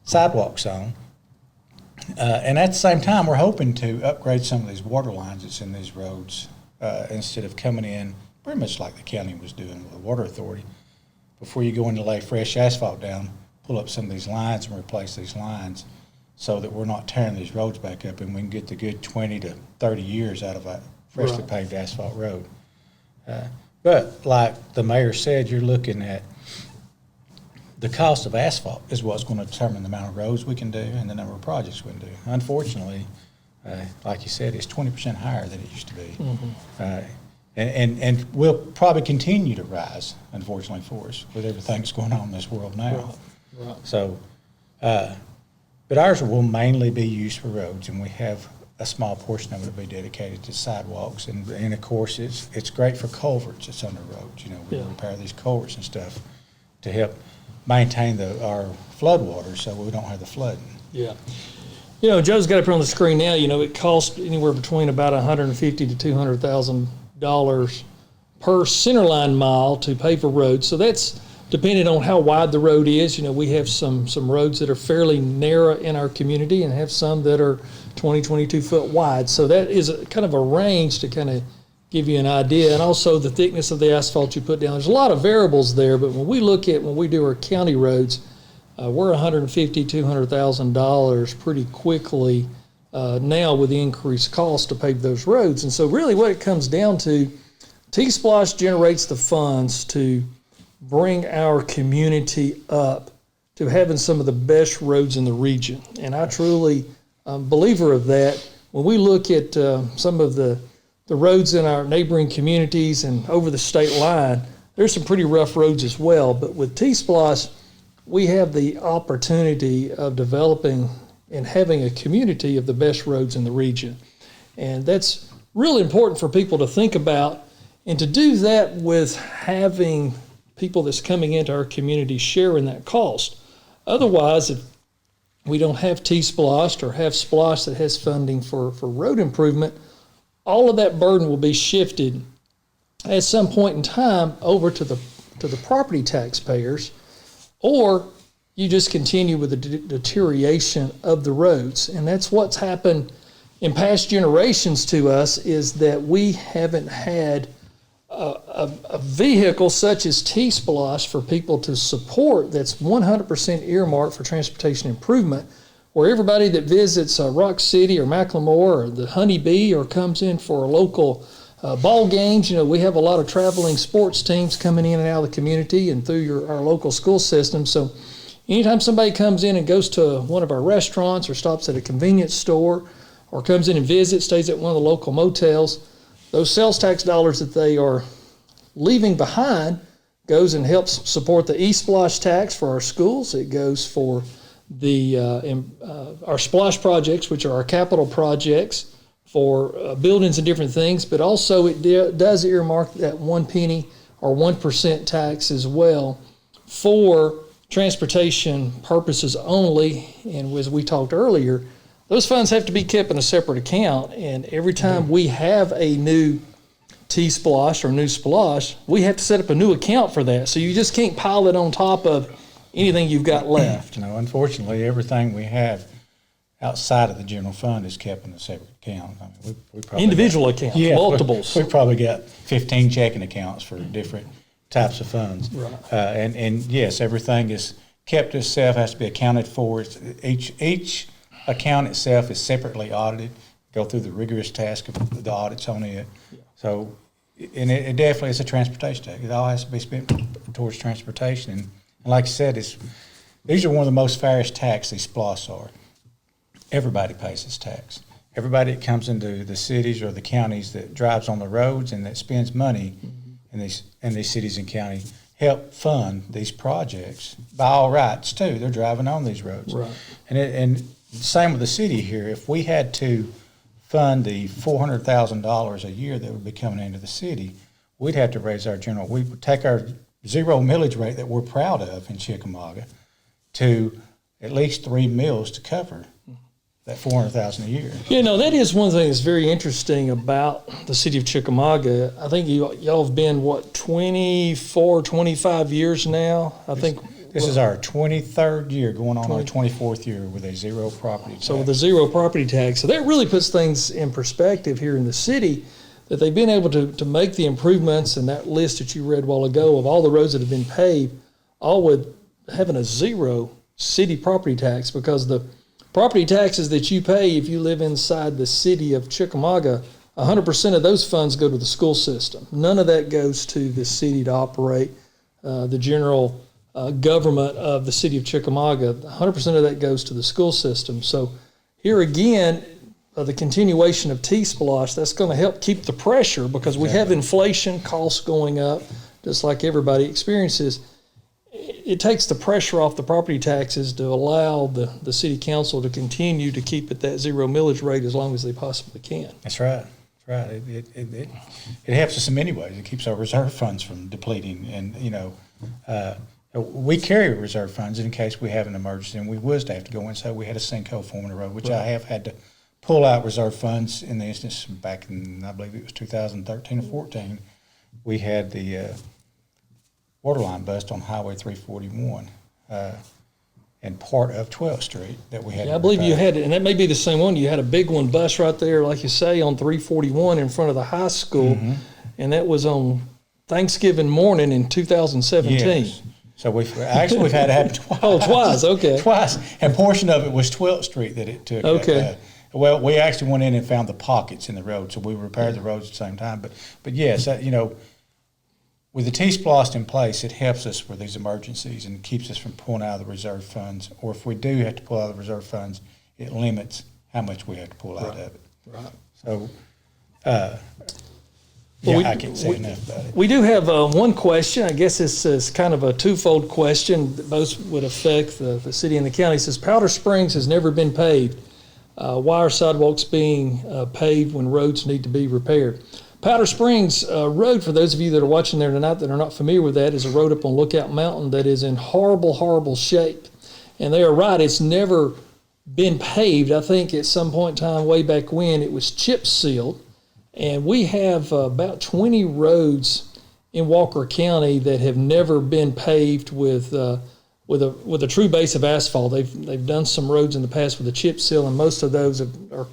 [SPEAKER 4] Sidewalks on. And at the same time, we're hoping to upgrade some of these water lines that's in these roads instead of coming in pretty much like the county was doing with the water authority. Before you go in to lay fresh asphalt down, pull up some of these lines and replace these lines so that we're not tearing these roads back up and we can get the good 20 to 30 years out of a freshly paved asphalt road. But like the mayor said, you're looking at the cost of asphalt is what's going to determine the amount of roads we can do and the number of projects we can do. Unfortunately, like you said, it's 20% higher than it used to be. Mm-hmm. And will probably continue to rise, unfortunately for us, with everything that's going on in this world now.
[SPEAKER 1] Right.
[SPEAKER 4] So, but ours will mainly be used for roads, and we have a small portion of it will be dedicated to sidewalks. And of course, it's great for culverts that's under roads. We repair these culverts and stuff. to help maintain our floodwater so we don't have the flooding.
[SPEAKER 1] Yeah. You know, Joe's got it up on the screen now. You know, it costs anywhere between about $150,000 to $200,000 per centerline mile to pave a road. So that's depending on how wide the road is. You know, we have some roads that are fairly narrow in our community and have some that are 22 foot wide. So that is kind of a range to kind of give you an idea. And also the thickness of the asphalt you put down. There's a lot of variables there, but when we do our county roads, we're $150,000, $200,000 pretty quickly now with the increased cost to pave those roads. And so really what it comes down to, TSPLOST generates the funds to bring our community up to having some of the best roads in the region. And I truly believer of that. When we look at some of the roads in our neighboring communities and over the state line, there's some pretty rough roads as well. But with TSPLOST, we have the opportunity of developing and having a community of the best roads in the region. And that's really important for people to think about. And to do that with having people that's coming into our community sharing that cost. Otherwise, if we don't have TSPLOST or have SPLOST that has funding for road improvement, all of that burden will be shifted at some point in time over to the property taxpayers, or you just continue with the deterioration of the roads. And that's what's happened in past generations to us, is that we haven't had a vehicle such as TSPLOST for people to support that's 100% earmarked for transportation improvement, where everybody that visits Rock City or Macklemore or the Honeybee or comes in for local ball games, you know, we have a lot of traveling sports teams coming in and out of the community and through our local school system. So anytime somebody comes in and goes to one of our restaurants or stops at a convenience store or comes in and visits, stays at one of the local motels, those sales tax dollars that they are leaving behind goes and helps support the eSPLOST tax for our schools. It goes for the our SPLOST projects, which are our capital projects for buildings and different things, but also it does earmark that 1 penny or 1% tax as well for transportation purposes only. And as we talked earlier, those funds have to be kept in a separate account. And every time we have a new TSPLOST or new SPLOST, we have to set up a new account for that. So you just can't pile it on top of anything you've got left.
[SPEAKER 4] No, unfortunately, everything we have outside of the general fund is kept in a separate account. I mean, we probably
[SPEAKER 1] individual accounts, multiples.
[SPEAKER 4] We probably got 15 checking accounts for different types of funds.
[SPEAKER 1] Right.
[SPEAKER 4] And yes, everything is kept itself, has to be accounted for. Each account itself is separately audited, go through the rigorous task of the audits on it. Yeah. So, and it definitely is a transportation tax. It all has to be spent towards transportation. And like I said, these are one of the most fairest tax these SPLOSTs are. Everybody pays this tax. Everybody that comes into the cities or the counties that drives on the roads and that spends money in these cities and counties help fund these projects by all rights too. They're driving on these roads.
[SPEAKER 1] Right.
[SPEAKER 4] And same with the city here. If we had to fund the $400,000 a year that would be coming into the city, we'd have to raise our general. We would take our zero millage rate that we're proud of in Chickamauga to at least 3 mills to cover that $400,000 a year.
[SPEAKER 1] You know, that is one thing that's very interesting about the city of Chickamauga. I think y'all have been, 24, 25 years now?
[SPEAKER 4] This is our 23rd year, going on our 24th year with a zero property tax.
[SPEAKER 1] So with a zero property tax. So that really puts things in perspective here in the city, that they've been able to make the improvements, and that list that you read a while ago of all the roads that have been paved, all with having a zero city property tax, because the property taxes that you pay if you live inside the city of Chickamauga, 100% of those funds go to the school system. None of that goes to the city to operate the general government of the city of Chickamauga. 100% of that goes to the school system. So here again, the continuation of TSPLOST, that's going to help keep the pressure, because we have inflation, costs going up, just like everybody experiences. It takes the pressure off the property taxes to allow the city council to continue to keep at that zero millage rate as long as they possibly can.
[SPEAKER 4] That's right. That's right. It helps us in many ways. It keeps our reserve funds from depleting, and We carry reserve funds in case we have an emergency, and we was to have to go in. So we had a sinkhole forming the road, which I have had to pull out reserve funds in the instance back in, I believe it was 2013 or 14. We had the water line bust on Highway 341 and part of 12th Street that we had.
[SPEAKER 1] Yeah, I believe you had it, and that may be the same one. You had a big one bust right there, like you say, on 341 in front of the high school, and that was on Thanksgiving morning in 2017.
[SPEAKER 4] Yes. So we've had it happen twice.
[SPEAKER 1] Oh, twice, okay.
[SPEAKER 4] Twice, and portion of it was 12th Street that it took.
[SPEAKER 1] Okay.
[SPEAKER 4] Well, we actually went in and found the pockets in the road, so we repaired the roads at the same time. But yes, with the TSPLOST in place, it helps us with these emergencies and keeps us from pulling out of the reserve funds. Or if we do have to pull out of the reserve funds, it limits how much we have to pull out of it.
[SPEAKER 1] Right.
[SPEAKER 4] So,
[SPEAKER 1] Well,
[SPEAKER 4] I can't say enough about it.
[SPEAKER 1] We do have one question. I guess this is kind of a twofold question that both would affect the city and the county. It says, Powder Springs has never been paved. Why are sidewalks being paved when roads need to be repaired? Powder Springs Road, for those of you that are watching there tonight that are not familiar with that, is a road up on Lookout Mountain that is in horrible, horrible shape. And they are right, it's never been paved. I think at some point in time, way back when, it was chip sealed. And we have about 20 roads in Walker County that have never been paved with a true base of asphalt. They've done some roads in the past with a chip seal, and most of those are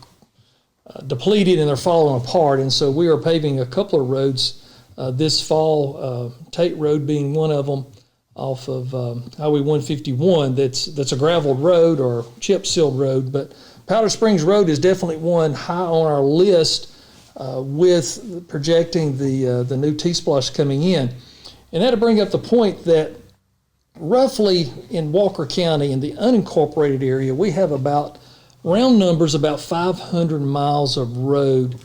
[SPEAKER 1] depleted and they're falling apart. And so we are paving a couple of roads this fall. Tate Road being one of them, off of Highway 151. That's a graveled road or chip sealed road. But Powder Springs Road is definitely one high on our list. With projecting the new TSPLOST coming in. And that'll bring up the point that roughly in Walker County, in the unincorporated area, we have about, round numbers, about 500 miles of road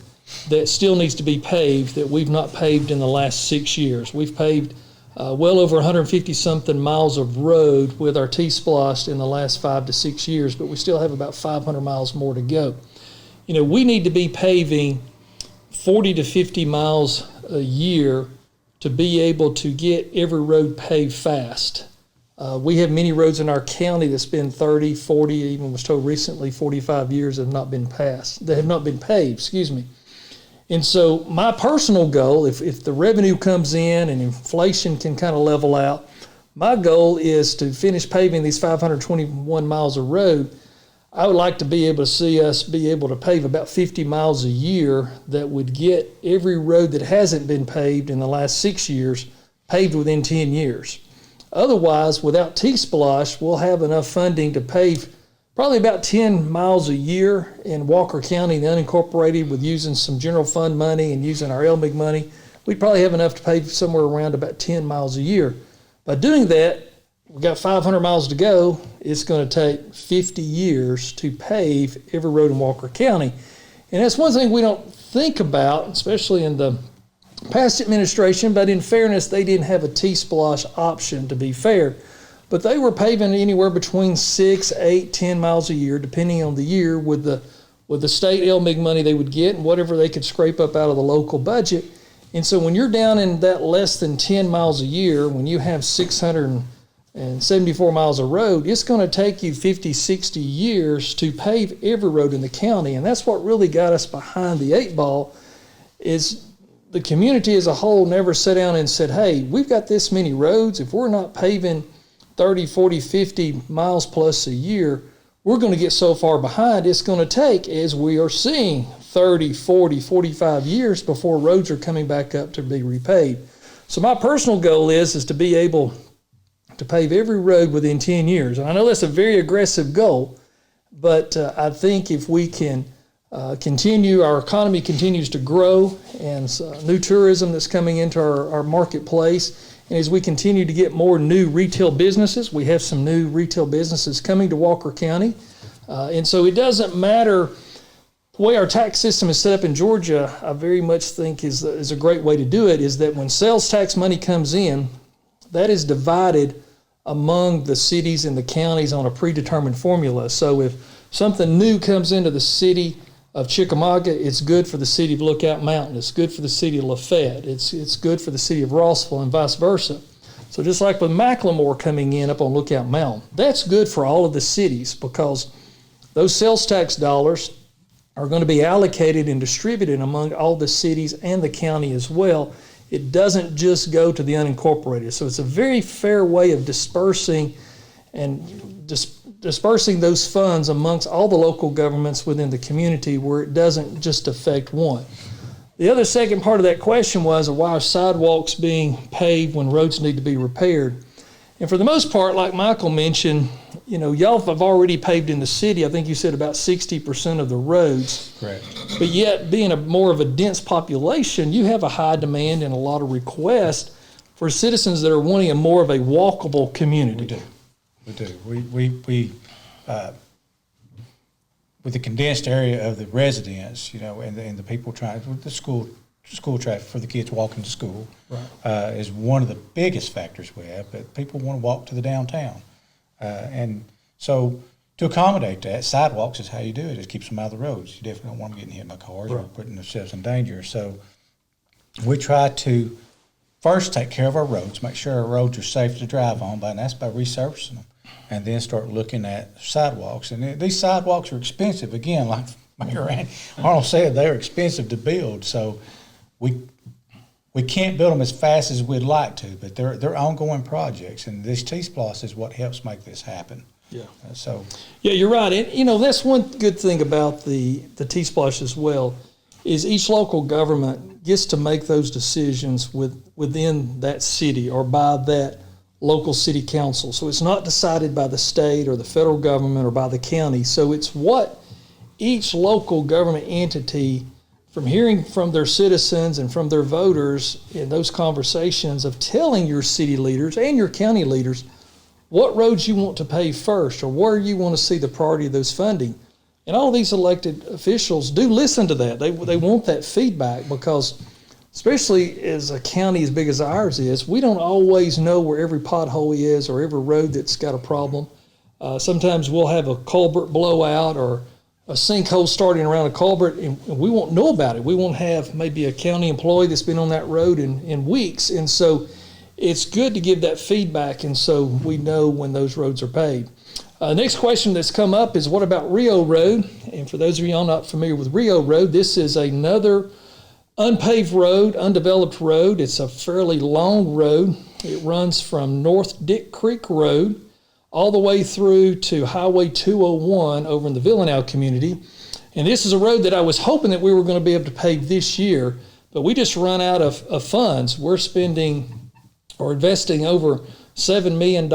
[SPEAKER 1] that still needs to be paved that we've not paved in the last 6 years. We've paved well over 150 something miles of road with our TSPLOST in the last 5 to 6 years, but we still have about 500 miles more to go. We need to be paving 40 to 50 miles a year to be able to get every road paved fast. We have many roads in our county that's been 30, 40, even was told recently 45 years have not been paved, And so my personal goal, if the revenue comes in and inflation can kind of level out, my goal is to finish paving these 521 miles of road. I would like to be able to see us be able to pave about 50 miles a year that would get every road that hasn't been paved in the last 6 years paved within 10 years. Otherwise, without TSPLOST, we'll have enough funding to pave probably about 10 miles a year in Walker County, the unincorporated, with using some general fund money and using our LMIG money. We'd probably have enough to pave somewhere around about 10 miles a year. By doing that, we've got 500 miles to go. It's going to take 50 years to pave every road in Walker County. And that's one thing we don't think about, especially in the past administration, but in fairness, they didn't have a TSPLOST option, to be fair. But they were paving anywhere between 6, 8, 10 miles a year, depending on the year, with the state LMIG money they would get and whatever they could scrape up out of the local budget. And so when you're down in that less than 10 miles a year, when you have 674 miles of road, it's going to take you 50, 60 years to pave every road in the county. And that's what really got us behind the 8 ball, is the community as a whole never sat down and said, hey, we've got this many roads. If we're not paving 30, 40, 50 miles plus a year, we're going to get so far behind. It's going to take, as we are seeing, 30, 40, 45 years before roads are coming back up to be repaved. So my personal goal is to be able to pave every road within 10 years. And I know that's a very aggressive goal, but I think if we can continue, our economy continues to grow, and new tourism that's coming into our marketplace, and as we continue to get more new retail businesses, we have some new retail businesses coming to Walker County. And so it doesn't matter. The way our tax system is set up in Georgia, I very much think is a great way to do it, is that when sales tax money comes in, that is divided among the cities and the counties on a predetermined formula. So if something new comes into the city of Chickamauga, it's good for the city of Lookout Mountain. It's good for the city of LaFayette. It's good for the city of Rossville, and vice versa. So just like with Macklemore coming in up on Lookout Mountain, that's good for all of the cities because those sales tax dollars are going to be allocated and distributed among all the cities and the county as well. It doesn't just go to the unincorporated. So it's a very fair way of dispersing those funds amongst all the local governments within the community where it doesn't just affect one. The other second part of that question was, why are sidewalks being paved when roads need to be repaired? And for the most part, like Michael mentioned, y'all have already paved in the city. I think you said about 60% of the roads.
[SPEAKER 4] Correct.
[SPEAKER 1] But yet, being more of a dense population, you have a high demand and a lot of requests for citizens that are wanting more of a walkable community.
[SPEAKER 4] We do. We with the condensed area of the residents, and the people trying with the school traffic for the kids walking to school, right, is one of the biggest factors we have. But people want to walk to the downtown, and so to accommodate that, sidewalks is how you do it. It keeps them out of the roads. You definitely don't want them getting hit by cars, right, or putting themselves in danger. So we try to first take care of our roads, make sure our roads are safe to drive on, and that's by resurfacing them. And then start looking at sidewalks. And these sidewalks are expensive. Again, like Mayor Arnold said, they're expensive to build. So we can't build them as fast as we'd like to, but they're ongoing projects. And this TSPLOST is what helps make this happen.
[SPEAKER 1] Yeah.
[SPEAKER 4] Yeah,
[SPEAKER 1] you're right. And, that's one good thing about the TSPLOST as well, is each local government gets to make those decisions within that city or by that local city council. So it's not decided by the state or the federal government or by the county. So it's what each local government entity, from hearing from their citizens and from their voters in those conversations of telling your city leaders and your county leaders what roads you want to pave first or where you want to see the priority of those funding. And all these elected officials do listen to that. They want that feedback because especially as a county as big as ours is, we don't always know where every pothole is or every road that's got a problem. Sometimes we'll have a culvert blowout or a sinkhole starting around a culvert, and we won't know about it. We won't have maybe a county employee that's been on that road in weeks. And so it's good to give that feedback, and so we know when those roads are paved. Next question that's come up is, what about Rio Road? And for those of you not familiar with Rio Road, this is another unpaved road, undeveloped road. It's a fairly long road. It runs from North Dick Creek Road all the way through to Highway 201 over in the Villanelle community. And this is a road that I was hoping that we were going to be able to pave this year, but we just run out of funds. We're spending or investing over $7 million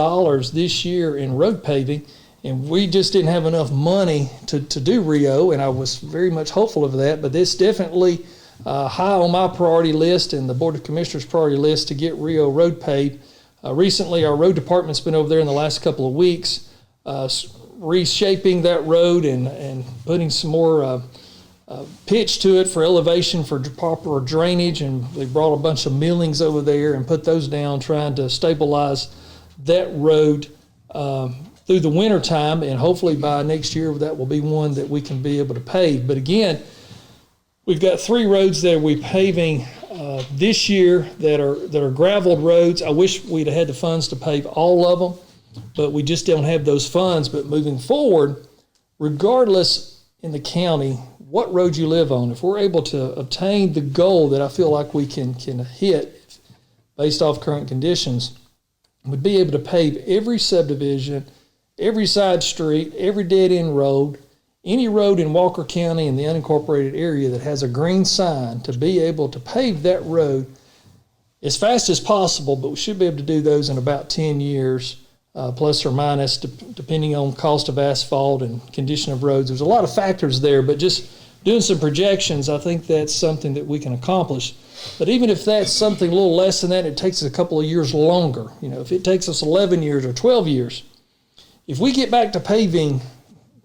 [SPEAKER 1] this year in road paving, and we just didn't have enough money to do Rio, and I was very much hopeful of that, but this definitely high on my priority list and the Board of Commissioners' priority list to get Rio Road paved. Recently, our road department's been over there in the last couple of weeks reshaping that road and putting some more pitch to it for elevation for proper drainage, and they brought a bunch of millings over there and put those down, trying to stabilize that road through the winter time, and hopefully by next year that will be one that we can be able to pave. But again, we've got 3 roads that we're paving this year that are graveled roads. I wish we'd have had the funds to pave all of them, but we just don't have those funds. But moving forward, regardless in the county what road you live on, if we're able to obtain the goal that I feel like we can hit based off current conditions, we'd be able to pave every subdivision, every side street, every dead-end road, any road in Walker County in the unincorporated area that has a green sign, to be able to pave that road as fast as possible. But we should be able to do those in about 10 years, plus or minus, depending on cost of asphalt and condition of roads. There's a lot of factors there, but just doing some projections, I think that's something that we can accomplish. But even if that's something a little less than that, it takes us a couple of years longer. If it takes us 11 years or 12 years, if we get back to paving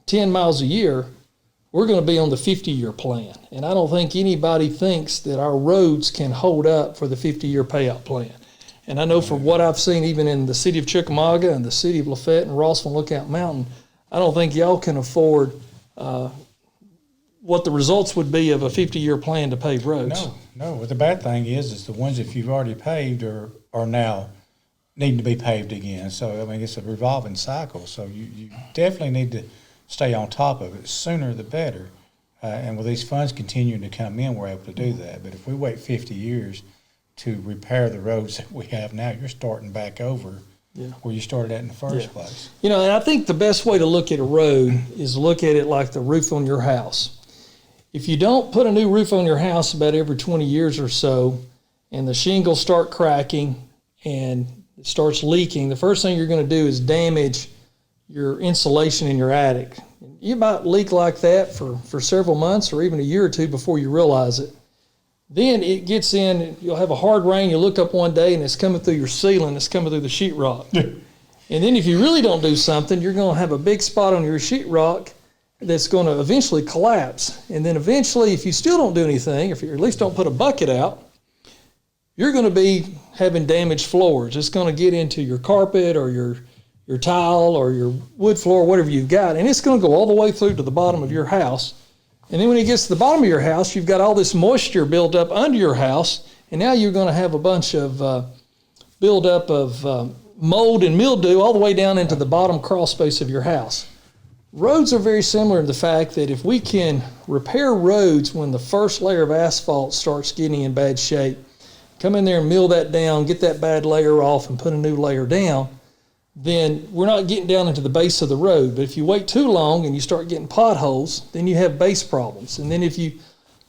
[SPEAKER 1] 10 miles a year, we're going to be on the 50-year plan. And I don't think anybody thinks that our roads can hold up for the 50-year payout plan. And I know from what I've seen, even in the city of Chickamauga and the city of LaFayette and Rossville and Lookout Mountain, I don't think y'all can afford what the results would be of a 50-year plan to pave roads.
[SPEAKER 4] No. The bad thing is the ones that you've already paved are now needing to be paved again. So, I mean, it's a revolving cycle. So you definitely need to stay on top of it. Sooner the better. And with these funds continuing to come in, we're able to do that. But if we wait 50 years to repair the roads that we have now, you're starting back over where you started at in the first place.
[SPEAKER 1] You know, and I think the best way to look at a road is look at it like the roof on your house. If you don't put a new roof on your house about every 20 years or so, and the shingles start cracking and it starts leaking, the first thing you're going to do is damage your insulation in your attic. You might leak like that for several months or even a year or two before you realize it. Then it gets in, you'll have a hard rain, you look up one day and it's coming through your ceiling, it's coming through the sheetrock. And then if you really don't do something, you're going to have a big spot on your sheetrock that's going to eventually collapse. And then eventually, if you still don't do anything, if you at least don't put a bucket out, you're going to be having damaged floors. It's going to get into your carpet or your tile or your wood floor, whatever you've got, and it's going to go all the way through to the bottom of your house. And then when it gets to the bottom of your house, you've got all this moisture built up under your house, and now you're going to have a bunch of buildup of mold and mildew all the way down into the bottom crawl space of your house. Roads are very similar in the fact that if we can repair roads when the first layer of asphalt starts getting in bad shape, come in there and mill that down, get that bad layer off and put a new layer down, then we're not getting down into the base of the road. But if you wait too long and you start getting potholes, then you have base problems. And then if you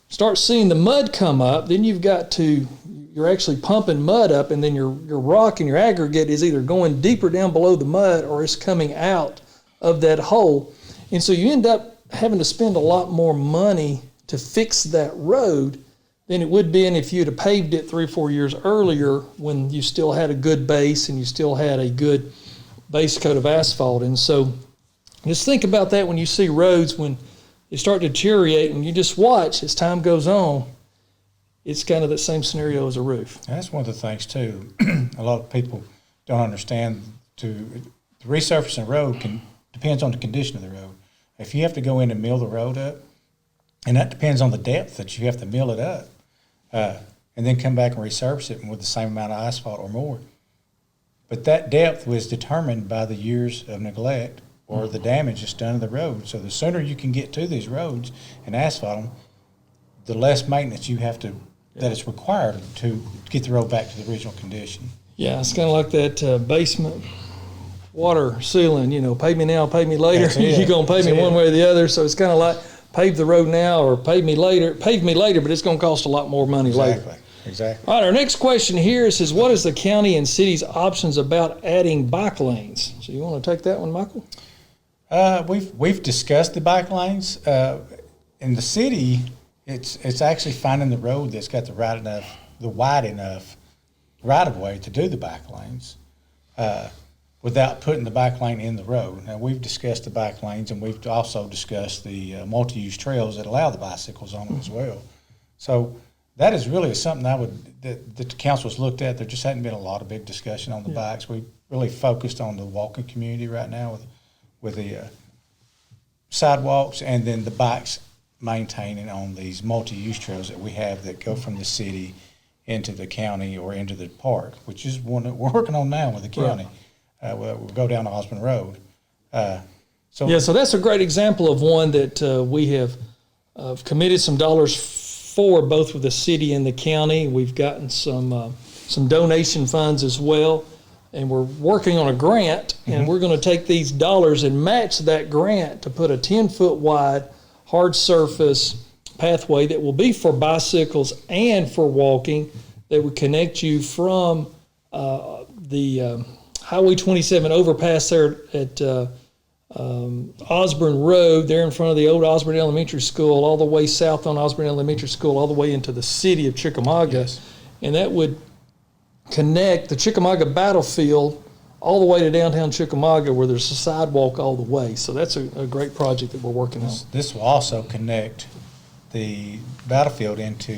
[SPEAKER 1] start seeing the mud come up, then you're actually pumping mud up, and then your rock and your aggregate is either going deeper down below the mud or it's coming out of that hole. And so you end up having to spend a lot more money to fix that road than it would be if you'd have paved it 3 or 4 years earlier when you still had a good base and you still had a good base coat of asphalt. And so just think about that when you see roads, when they start to deteriorate, and you just watch as time goes on, it's kind of the same scenario as a roof.
[SPEAKER 4] That's one of the things too. A lot of people don't understand the resurfacing a road depends on the condition of the road. If you have to go in and mill the road up, and that depends on the depth that you have to mill it up, and then come back and resurface it with the same amount of asphalt or more. But that depth was determined by the years of neglect or the damage that's done to the road. So the sooner you can get to these roads and asphalt them, the less maintenance you have to, that is required to get the road back to the original condition.
[SPEAKER 1] Yeah, it's kind of like that basement water ceiling, pay me now, pay me later. You're going to pay me one way or the other. So it's kind of like pave the road now or pave me later, but it's going to cost a lot more money later.
[SPEAKER 4] Exactly.
[SPEAKER 1] All right, our next question here says, what is the county and city's options about adding bike lanes? So you want to take that one, Michael?
[SPEAKER 4] We've discussed the bike lanes. In the city, it's actually finding the road that's got the wide enough right of way to do the bike lanes without putting the bike lane in the road. Now, we've discussed the bike lanes, and we've also discussed the multi-use trails that allow the bicycles on them as well. So that is really something that the council's looked at. There just hadn't been a lot of big discussion on the bikes. We really focused on the walking community right now with the sidewalks, and then the bikes maintaining on these multi-use trails that we have that go from the city into the county or into the park, which is one that we're working on now with the county. We'll go down Osborne Road. So
[SPEAKER 1] that's a great example of one that we have committed some dollars for, both with the city and the county. We've gotten some donation funds as well, and we're working on a grant, and we're going to take these dollars and match that grant to put a 10-foot wide hard surface pathway that will be for bicycles and for walking, that would connect you from the Highway 27 overpass there at Osborne Road, there in front of the old Osborne Elementary School, all the way south on Osborne Elementary School, all the way into the city of Chickamauga. Yes. And that would connect the Chickamauga battlefield all the way to downtown Chickamauga, where there's a sidewalk all the way. So that's a great project that we're working on.
[SPEAKER 4] This will also connect the battlefield into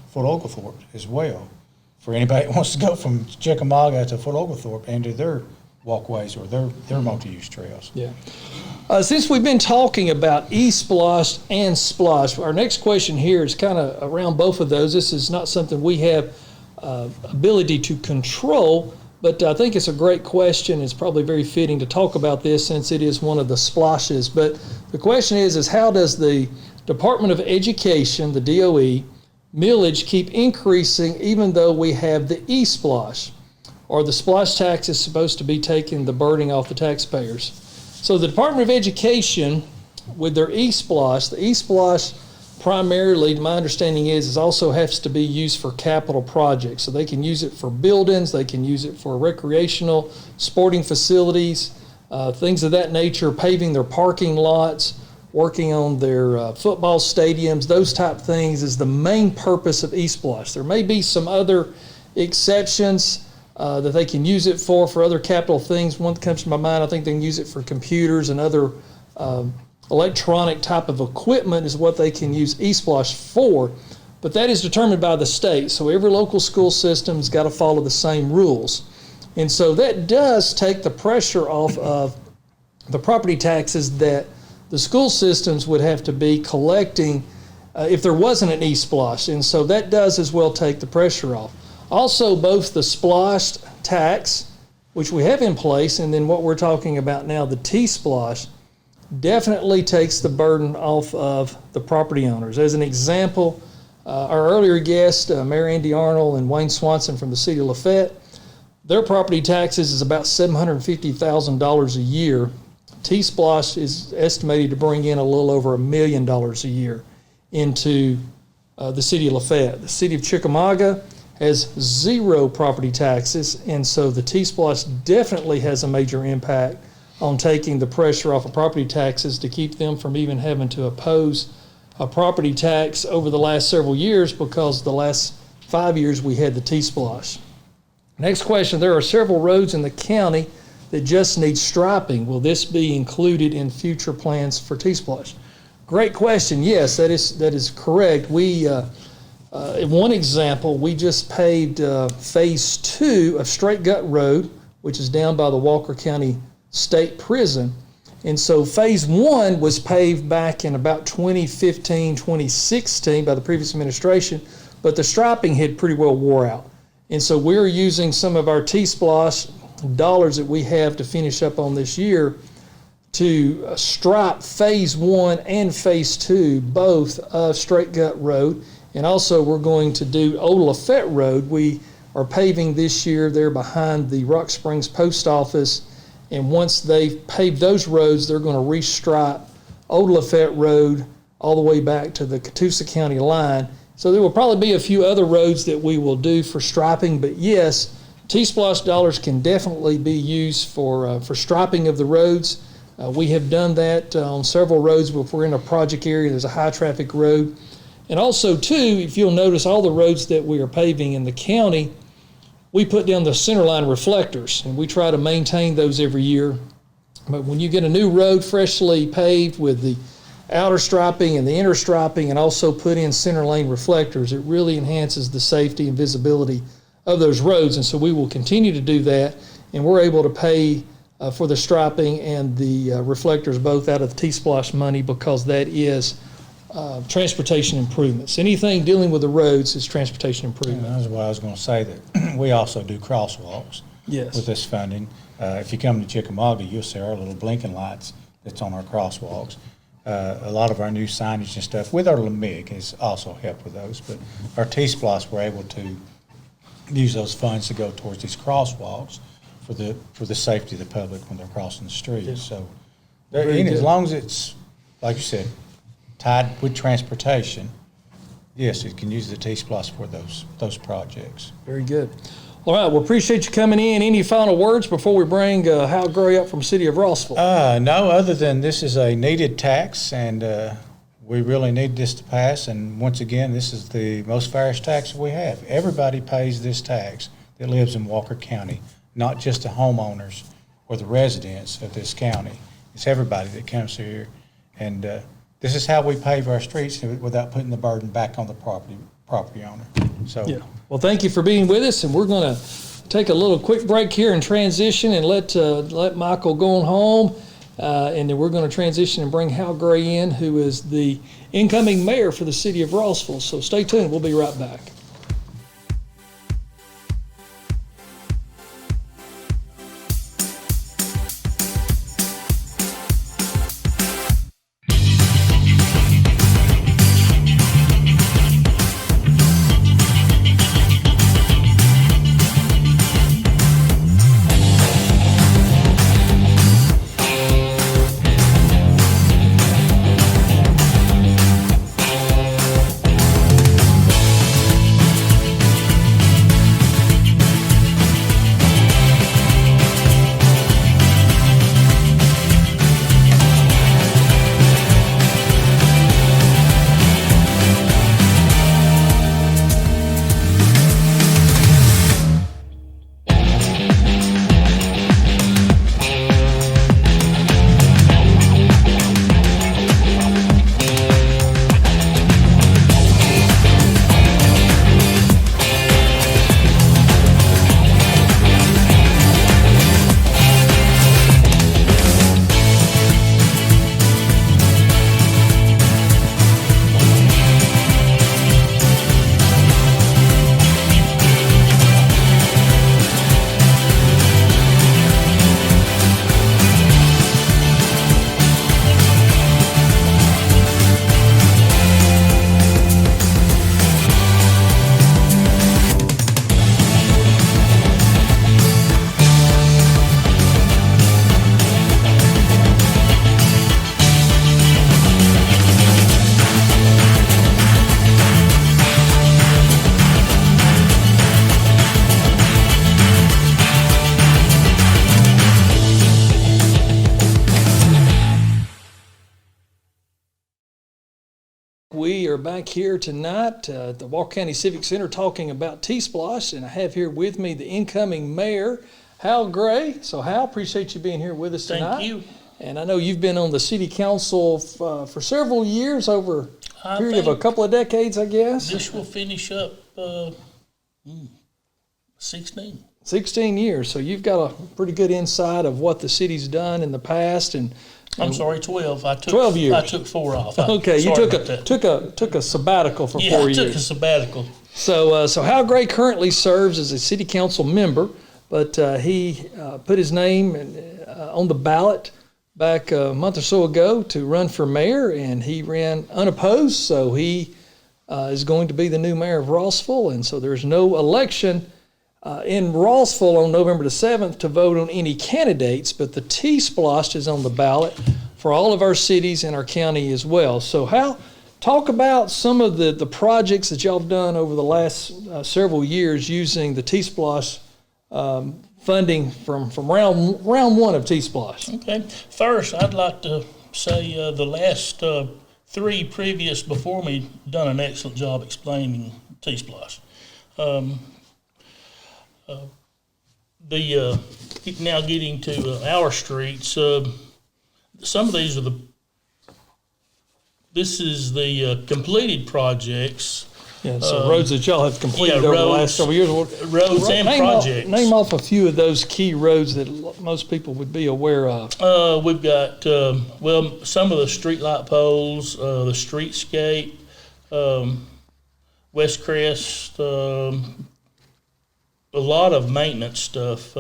[SPEAKER 4] Fort Oglethorpe as well, for anybody that wants to go from Chickamauga to Fort Oglethorpe into their walkways or their multi-use trails.
[SPEAKER 1] Yeah. Since we've been talking about TSPLOST and SPLOST, our next question here is kind of around both of those. This is not something we have ability to control, But I think it's a great question. It's probably very fitting to talk about this since it is one of the splashes. But the question is how does the Department of Education, the DOE, millage keep increasing even though we have the e-splosh? Or the splosh tax is supposed to be taking the burden off the taxpayers. So the Department of Education, with their e-splosh, the e-splosh primarily, my understanding is also has to be used for capital projects. So they can use it for buildings, they can use it for recreational, sporting facilities, things of that nature, paving their parking lots, working on their football stadiums, those type things is the main purpose of e-splosh. There may be some other exceptions that they can use it for other capital things. One that comes to my mind, I think they can use it for computers and other electronic type of equipment is what they can use e-splosh for, but that is determined by the state. So every local school system's got to follow the same rules. And so that does take the pressure off of the property taxes that the school systems would have to be collecting if there wasn't an e-splosh. And so that does as well take the pressure off. Also, both the splosh tax, which we have in place, and then what we're talking about now, the T-splosh, definitely takes the burden off of the property owners. As an example, our earlier guest, Mayor Andy Arnold and Wayne Swanson from the city of LaFayette, their property taxes is about $750,000 a year. T-splosh is estimated to bring in a little over $1 million a year into the city of LaFayette. The city of Chickamauga has 0 property taxes, and so the T-splosh definitely has a major impact on taking the pressure off of property taxes to keep them from even having to oppose a property tax over the last several years, because the last 5 years we had the T-splosh. Next question, there are several roads in the county that just need striping. Will this be included in future plans for T-splosh? Great question. Yes, that is correct. We, in one example, we just paved phase 2 of Straight Gut Road, which is down by the Walker County State Prison. And so phase 1 was paved back in about 2015, 2016 by the previous administration, but the striping had pretty well wore out. And so we're using some of our T-splosh dollars that we have to finish up on this year to stripe phase 1 and phase 2, both of Straight Gut Road. And also we're going to do Old LaFayette Road. We are paving this year there behind the Rock Springs Post Office. And once they've paved those roads, they're going to restripe Old Lafayette Road all the way back to the Catoosa County line. So there will probably be a few other roads that we will do for striping, but yes, T-splosh dollars can definitely be used for striping of the roads. We have done that on several roads. If we're in a project area, there's a high traffic road. And also too, if you'll notice, all the roads that we are paving in the county, we put down the centerline reflectors, and we try to maintain those every year. But when you get a new road freshly paved with the outer striping and the inner striping, and also put in center lane reflectors, it really enhances the safety and visibility of those roads. And so we will continue to do that, and we're able to pay for the striping and the reflectors both out of the T-splosh money, because that is transportation improvements. Anything dealing with the roads is transportation improvement.
[SPEAKER 4] And that's what I was going to say, that we also do crosswalks with this funding. If you come to Chickamauga, you'll see our little blinking lights that's on our crosswalks. A lot of our new signage and stuff with our LMIG has also helped with those. But our T-splosh, we're able to use those funds to go towards these crosswalks for the safety of the public when they're crossing the street. Yeah. So as long as it's, like you said, tied with transportation, yes, it can use the T-splosh for those projects.
[SPEAKER 1] Very good. All right, well, appreciate you coming in. Any final words before we bring Hal Gray up from City of Rossville?
[SPEAKER 4] No, other than this is a needed tax, and we really need this to pass. And once again, this is the most fairest tax we have. Everybody pays this tax that lives in Walker County, not just the homeowners or the residents of this county. It's everybody that comes here, and this is how we pave our streets without putting the burden back on the property owner. So,
[SPEAKER 1] yeah. Well, thank you for being with us, and we're going to take a little quick break here and transition and let Michael go on home, and then we're going to transition and bring Hal Gray in, who is the incoming mayor for the city of Rossville. So stay tuned. We'll be right back. We are back here tonight at the Walker County Civic Center talking about T-SPLOST, and I have here with me the incoming mayor, Hal Gray. So Hal, appreciate you being here with us tonight.
[SPEAKER 5] Thank you.
[SPEAKER 1] And I know you've been on the city council for several years, over a period of a
[SPEAKER 5] think
[SPEAKER 1] couple of decades, I guess.
[SPEAKER 5] This will finish up 16.
[SPEAKER 1] 16 years. So you've got a pretty good insight of what the city's done in the past. And
[SPEAKER 5] I'm sorry, 12.
[SPEAKER 1] 12 years.
[SPEAKER 5] I took 4 off.
[SPEAKER 1] Okay, you
[SPEAKER 5] Sorry
[SPEAKER 1] took
[SPEAKER 5] about that.
[SPEAKER 1] took a sabbatical for
[SPEAKER 5] Yeah,
[SPEAKER 1] 4
[SPEAKER 5] I
[SPEAKER 1] years.
[SPEAKER 5] took a sabbatical.
[SPEAKER 1] So Hal Gray currently serves as a city council member, but he put his name on the ballot back a month or so ago to run for mayor, and he ran unopposed. So he is going to be the new mayor of Rossville, and so there's no election in Rossville on November the 7th to vote on any candidates, but the T-SPLOST is on the ballot for all of our cities and our county as well. So Hal, talk about some of the projects that y'all have done over the last several years using the T-SPLOST funding from round one of T-SPLOST.
[SPEAKER 5] Okay. First, I'd like to say the last 3 previous before me done an excellent job explaining T-SPLOST. Now getting to our streets, some of these are this is the completed projects.
[SPEAKER 1] Yeah, so roads that y'all have completed over the last several years.
[SPEAKER 5] Roads and projects.
[SPEAKER 1] Name off a few of those key roads that most people would be aware of.
[SPEAKER 5] We've got, some of the street light poles, the streetscape, West Crest, a lot of maintenance stuff,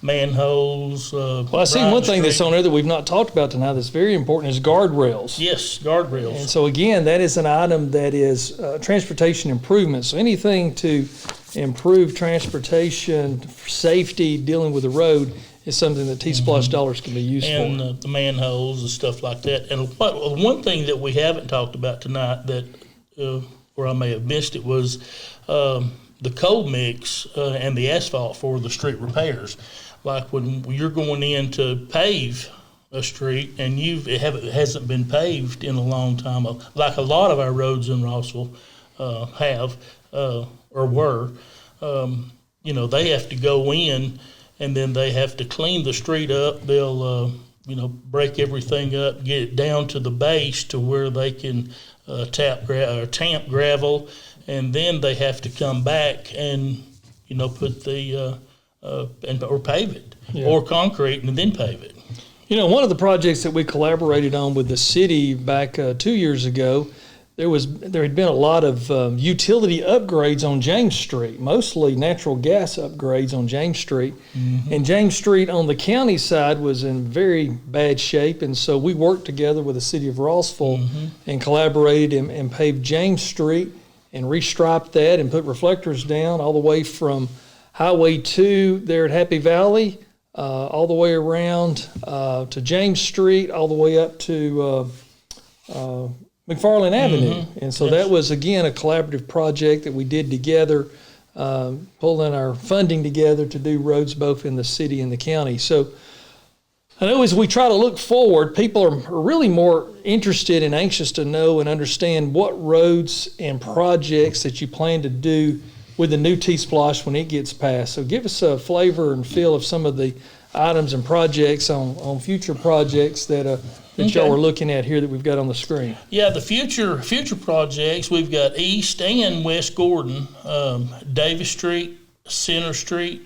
[SPEAKER 5] manholes.
[SPEAKER 1] Well, I see one thing that's on there that we've not talked about tonight that's very important is guardrails.
[SPEAKER 5] Yes, guardrails.
[SPEAKER 1] And so again, that is an item that is transportation improvement. So anything to improve transportation, safety, dealing with the road is something that T-SPLOST dollars can be used
[SPEAKER 5] and
[SPEAKER 1] for.
[SPEAKER 5] The manholes and stuff like that. And one thing that we haven't talked about tonight that, or I may have missed it, was the coal mix and the asphalt for the street repairs. Like when you're going in to pave a street and it hasn't been paved in a long time, like a lot of our roads in Rossville have or were, they have to go in and then they have to clean the street up. They'll, break everything up, get it down to the base to where they can tamp gravel, and then they have to come back and put the or pave it, or concrete and then pave it.
[SPEAKER 1] One of the projects that we collaborated on with the city back 2 years ago, there had been a lot of utility upgrades on James Street, mostly natural gas upgrades on James Street. Mm-hmm. And James Street on the county side was in very bad shape, and so we worked together with the city of Rossville and collaborated and paved James Street and restriped that and put reflectors down all the way from Highway 2 there at Happy Valley, all the way around to James Street, all the way up to McFarland Avenue. And so that was, again, a collaborative project that we did together, pulling our funding together to do roads both in the city and the county. So I know as we try to look forward, people are really more interested and anxious to know and understand what roads and projects that you plan to do with the new T-SPLOST when it gets passed. So give us a flavor and feel of some of the items and projects on future projects that y'all are looking at here that we've got on the screen.
[SPEAKER 5] Yeah, the future projects, we've got East and West Gordon, Davis Street, Center Street,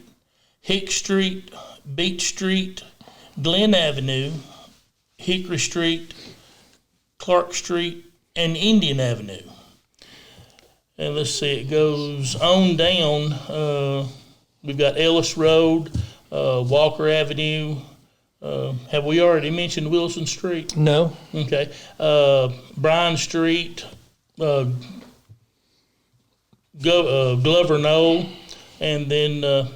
[SPEAKER 5] Hick Street, Beach Street, Glen Avenue, Hickory Street, Clark Street, and Indian Avenue. And let's see, it goes on down. We've got Ellis Road, Walker Avenue. Have we already mentioned Wilson Street?
[SPEAKER 1] No.
[SPEAKER 5] Okay. Bryan Street, Glover Knoll, and then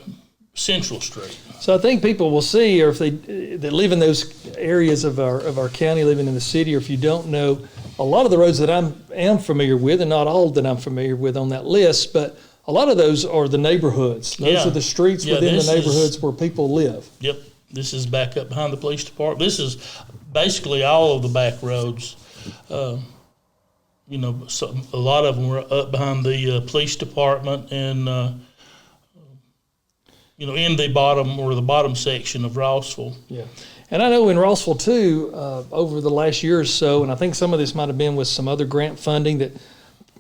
[SPEAKER 5] Central Street.
[SPEAKER 1] So I think people will see, or if they live in those areas of our county, living in the city, or if you don't know, a lot of the roads that I am familiar with, and not all that I'm familiar with on that list, but a lot of those are the neighborhoods. Those are the streets within the neighborhoods where people live.
[SPEAKER 5] Yep. This is back up behind the police department. This is basically all of the back roads. a lot of them were up behind the police department and, in the bottom section of Rossville.
[SPEAKER 1] Yeah. And I know in Rossville too, over the last year or so, and I think some of this might have been with some other grant funding, that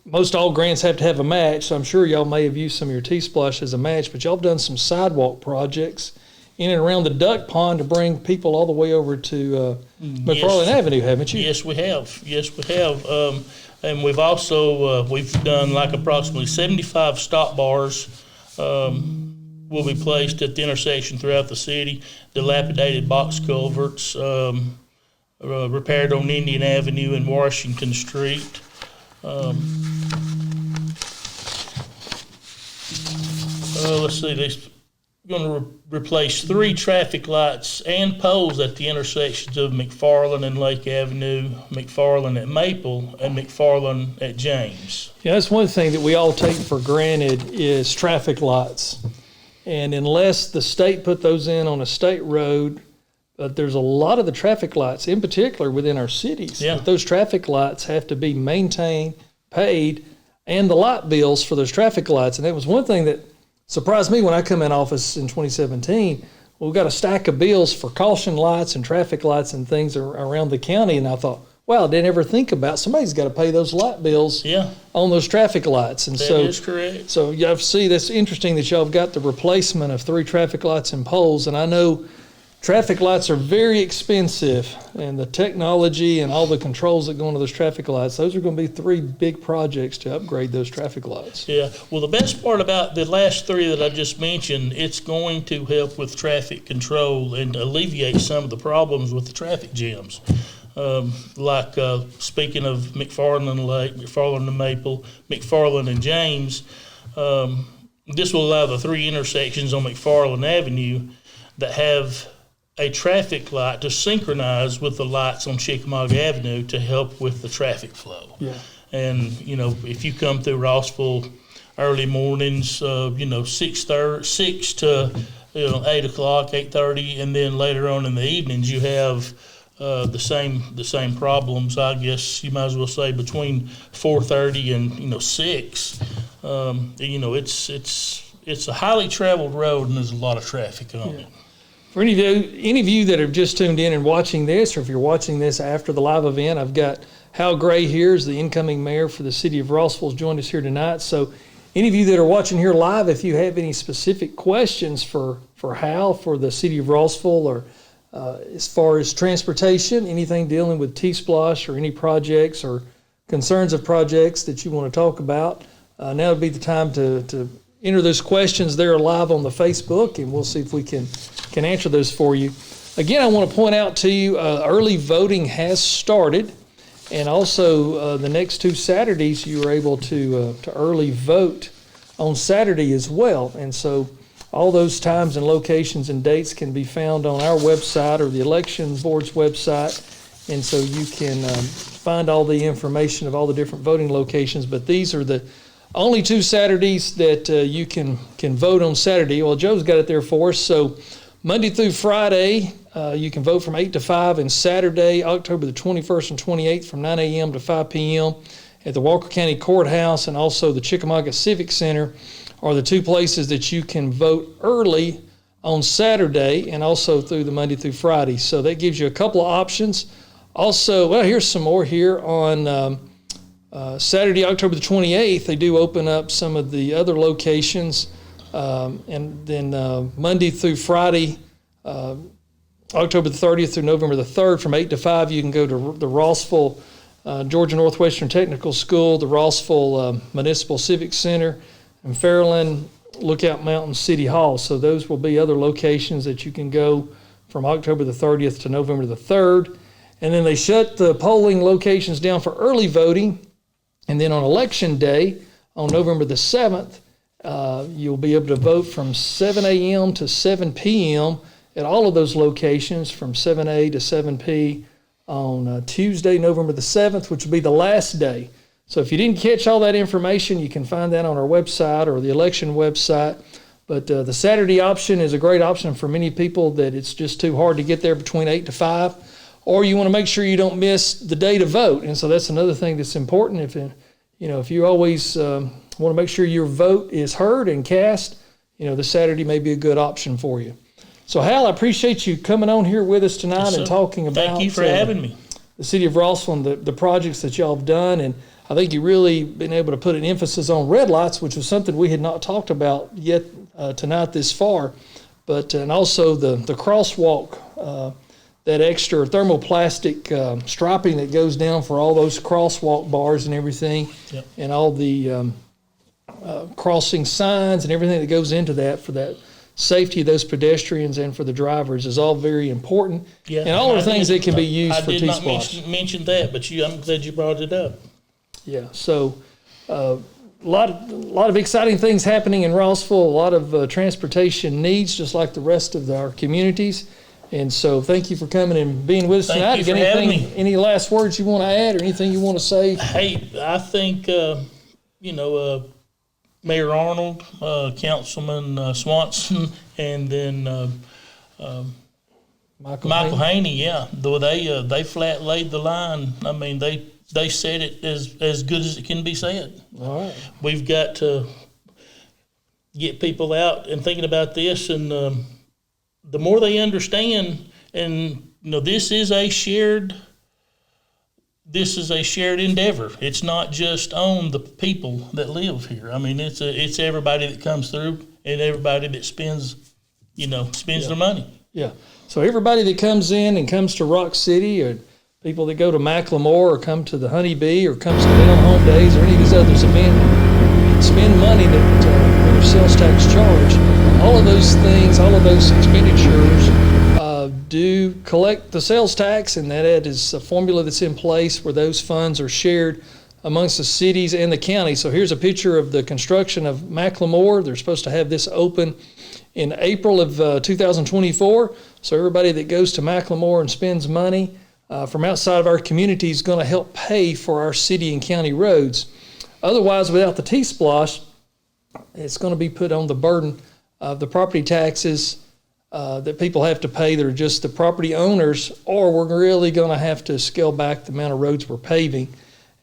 [SPEAKER 1] most all grants have to have a match. So I'm sure y'all may have used some of your T-Splosh as a match, but y'all have done some sidewalk projects in and around the duck pond to bring people all the way over to McFarland Avenue, haven't you?
[SPEAKER 5] Yes, we have. And we've also, we've done like approximately 75 stop bars will be placed at the intersection throughout the city, dilapidated box culverts, repaired on Indian Avenue and Washington Street. Let's see, they're going to replace 3 traffic lights and poles at the intersections of McFarland and Lake Avenue, McFarland at Maple, and McFarland at James.
[SPEAKER 1] Yeah, that's one thing that we all take for granted is traffic lights. And unless the state put those in on a state road, but there's a lot of the traffic lights, in particular within our cities, but those traffic lights have to be maintained, paid, and the light bills for those traffic lights. And that was one thing that surprised me when I come in office in 2017. Well, we've got a stack of bills for caution lights and traffic lights and things around the county. And I thought, wow, I didn't ever think about somebody's got to pay those light bills on those traffic lights. And
[SPEAKER 5] that is correct.
[SPEAKER 1] So y'all see, that's interesting that y'all have got the replacement of 3 traffic lights and poles. And I know traffic lights are very expensive, and the technology and all the controls that go into those traffic lights, those are going to be 3 big projects to upgrade those traffic lights.
[SPEAKER 5] Yeah, well, the best part about the last 3 that I just mentioned, it's going to help with traffic control and alleviate some of the problems with the traffic jams. Speaking of McFarland Lake, McFarland and Maple, McFarland and James, this will allow the 3 intersections on McFarland Avenue that have a traffic light to synchronize with the lights on Chickamauga Avenue to help with the traffic flow.
[SPEAKER 1] Yeah.
[SPEAKER 5] And, if you come through Rossville early mornings, 6 to 8 o'clock, 8:30, and then later on in the evenings you have the same problems. I guess you might as well say between 4:30 and 6. It's a highly traveled road and there's a lot of traffic on it.
[SPEAKER 1] For any of you that have just tuned in and watching this, or if you're watching this after the live event, I've got Hal Gray here, is the incoming mayor for the city of Rossville, has joined us here tonight. So any of you that are watching here live, if you have any specific questions for Hal, for the city of Rossville, or as far as transportation, anything dealing with T-Splosh or any projects or concerns of projects that you want to talk about, now would be the time to enter those questions there live on the Facebook, and we'll see if we can answer those for you. Again, I want to point out to you, early voting has started, and also the next 2 Saturdays you are able to early vote on Saturday as well. And so all those times and locations and dates can be found on our website or the election board's website, and so you can find all the information of all the different voting locations. But these are the only 2 Saturdays that you can vote on Saturday. Well, Joe's got it there for us. So Monday through Friday, you can vote from 8 to 5, and Saturday, October the 21st and 28th from 9 a.m. to 5 p.m. at the Walker County Courthouse and also the Chickamauga Civic Center are the 2 places that you can vote early on Saturday and also through the Monday through Friday. So that gives you a couple of options. Also, well, here's some more here on Saturday, October the 28th, they do open up some of the other locations. And then Monday through Friday, October the 30th through November the 3rd from 8 to 5, you can go to the Rossville Georgia Northwestern Technical School, the Rossville Municipal Civic Center, and Fairland Lookout Mountain City Hall. So those will be other locations that you can go from October the 30th to November the 3rd. And then they shut the polling locations down for early voting. And then on Election Day, on November the 7th, you'll be able to vote from 7 a.m. to 7 p.m. at all of those locations from 7 a to 7 p. on Tuesday, November the 7th, which will be the last day. So if you didn't catch all that information, you can find that on our website or the election website. But the Saturday option is a great option for many people that it's just too hard to get there between 8 to 5. or you want to make sure you don't miss the day to vote. And so that's another thing that's important. If you always want to make sure your vote is heard and cast, the Saturday may be a good option for you. So Hal, I appreciate you coming on here with us tonight
[SPEAKER 5] Yes,
[SPEAKER 1] and
[SPEAKER 5] sir.
[SPEAKER 1] talking about
[SPEAKER 5] Thank you for having me.
[SPEAKER 1] the city of Rossville and the projects that y'all have done. And I think you really been able to put an emphasis on red lights, which was something we had not talked about yet tonight this far. But and also the crosswalk, that extra thermoplastic striping that goes down for all those crosswalk bars and everything,
[SPEAKER 5] Yep.
[SPEAKER 1] and all the crossing signs and everything that goes into that for that safety of those pedestrians and for the drivers is all very important.
[SPEAKER 5] Yeah,
[SPEAKER 1] and all are things that can be used
[SPEAKER 5] I
[SPEAKER 1] for
[SPEAKER 5] did not
[SPEAKER 1] TSPLOST.
[SPEAKER 5] mention that, but I'm glad you brought it up.
[SPEAKER 1] Yeah, so a lot of exciting things happening in Rossville, a lot of transportation needs, just like the rest of our communities. And so thank you for coming and being with us
[SPEAKER 5] Thank
[SPEAKER 1] tonight.
[SPEAKER 5] you for
[SPEAKER 1] Got
[SPEAKER 5] having me.
[SPEAKER 1] any last words you want to add or anything you want to say?
[SPEAKER 5] Hey, I think, Mayor Arnold, Councilman Swanson, and then Michael Haney, yeah, though they flat laid the line. I mean, they said it as good as it can be said.
[SPEAKER 1] All right.
[SPEAKER 5] We've got to get people out and thinking about this, and the more they understand, and this is a shared endeavor. It's not just on the people that live here. I mean, it's everybody that comes through and everybody that spends their money.
[SPEAKER 1] Yeah. So everybody that comes in and comes to Rock City, or people that go to Macklemore or come to the Honeybee or comes to Down Home Days or any of these others events, spend money that their sales tax charge. All of those things, all of those expenditures do collect the sales tax, and that is a formula that's in place where those funds are shared amongst the cities and the county. So here's a picture of the construction of Macklemore. They're supposed to have this open in April of 2024. So everybody that goes to Macklemore and spends money from outside of our community is going to help pay for our city and county roads. Otherwise, without the TSPLOST, it's going to be put on the burden of the property taxes that people have to pay that are just the property owners, or we're really going to have to scale back the amount of roads we're paving.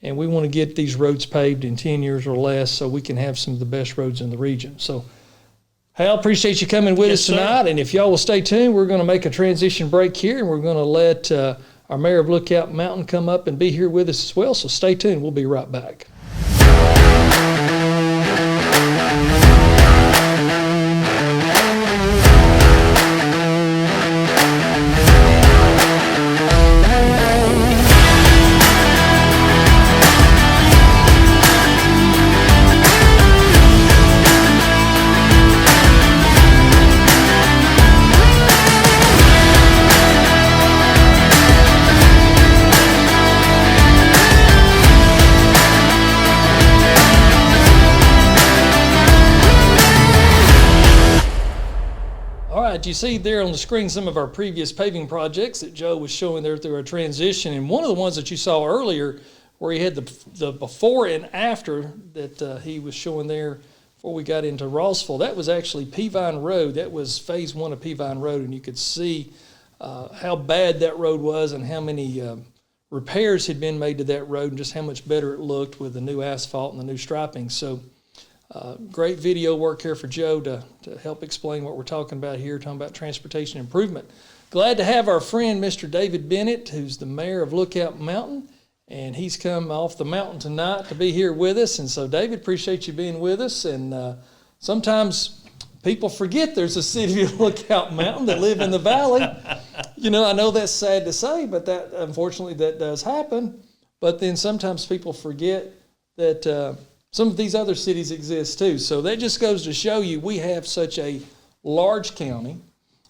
[SPEAKER 1] And we want to get these roads paved in 10 years or less so we can have some of the best roads in the region. So, Hal, appreciate you coming with us tonight.
[SPEAKER 5] Sir.
[SPEAKER 1] And if y'all will stay tuned, we're going to make a transition break here, and we're going to let our Mayor of Lookout Mountain come up and be here with us as well. So stay tuned. We'll be right back. You see there on the screen some of our previous paving projects that Joe was showing there through our transition. And one of the ones that you saw earlier where he had the before and after that he was showing there before we got into Rossville, that was actually Peavine Road. That was phase 1 of Peavine Road. And you could see how bad that road was and how many repairs had been made to that road and just how much better it looked with the new asphalt and the new striping. So great video work here for Joe to help explain what we're talking about here, talking about transportation improvement. Glad to have our friend, Mr. David Bennett, who's the mayor of Lookout Mountain, and he's come off the mountain tonight to be here with us. And so, David, appreciate you being with us. And sometimes people forget there's a city of Lookout Mountain that live in the valley. I know that's sad to say, but that unfortunately that does happen. But then sometimes people forget that some of these other cities exist too. So that just goes to show you we have such a large county.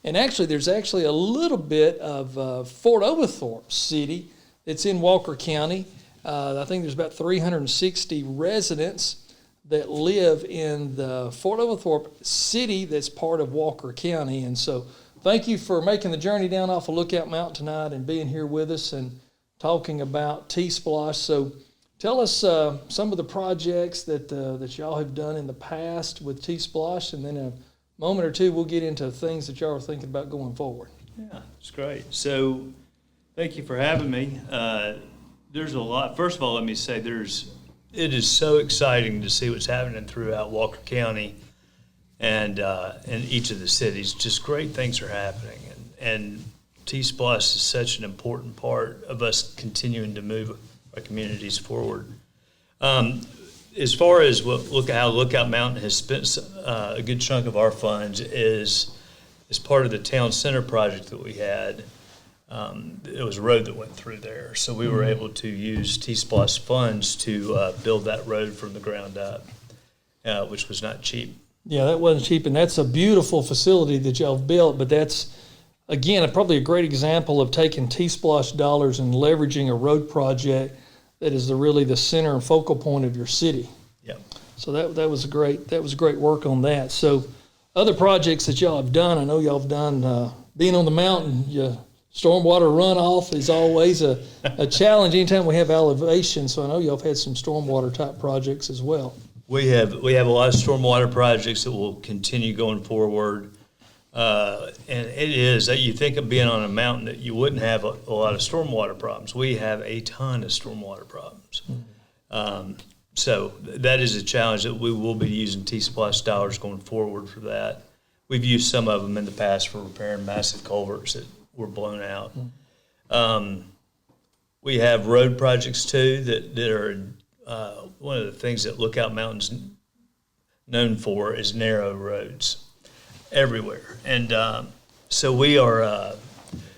[SPEAKER 1] And actually, there's actually a little bit of Fort Oglethorpe City that's in Walker County. I think there's about 360 residents that live in the Fort Oglethorpe City that's part of Walker County. And so thank you for making the journey down off of Lookout Mountain tonight and being here with us and talking about TSPLOST. So tell us some of the projects that y'all have done in the past with TSPLOST, and then in a moment or two we'll get into things that y'all are thinking about going forward.
[SPEAKER 6] Yeah, it's great. So Thank you for having me. There's a lot. First of all, let me say it is so exciting to see what's happening throughout Walker County and in each of the cities. Just great things are happening, and TSPLOST is such an important part of us continuing to move our communities forward. As far as how Lookout Mountain has spent a good chunk of our funds is part of the town center project that we had. It was a road that went through there, so we were able to use TSPLOST funds to build that road from the ground up, which was not cheap.
[SPEAKER 1] Yeah, that wasn't cheap, and that's a beautiful facility that y'all built, but that's, again, probably a great example of taking TSPLOST dollars and leveraging a road project that is really the center and focal point of your city.
[SPEAKER 6] Yeah.
[SPEAKER 1] So that was great work on that. So other projects that y'all have done, I know y'all have done being on the mountain. Stormwater runoff is always a challenge anytime we have elevation. So I know y'all have had some stormwater type projects as well.
[SPEAKER 6] We have a lot of stormwater projects that will continue going forward. And it is that you think of being on a mountain that you wouldn't have a lot of stormwater problems. We have a ton of stormwater problems. So that is a challenge that we will be using TSPLOST dollars going forward for that. We've used some of them in the past for repairing massive culverts that were blown out. We have road projects too that are one of the things that Lookout Mountain's known for is narrow roads everywhere. And so we are,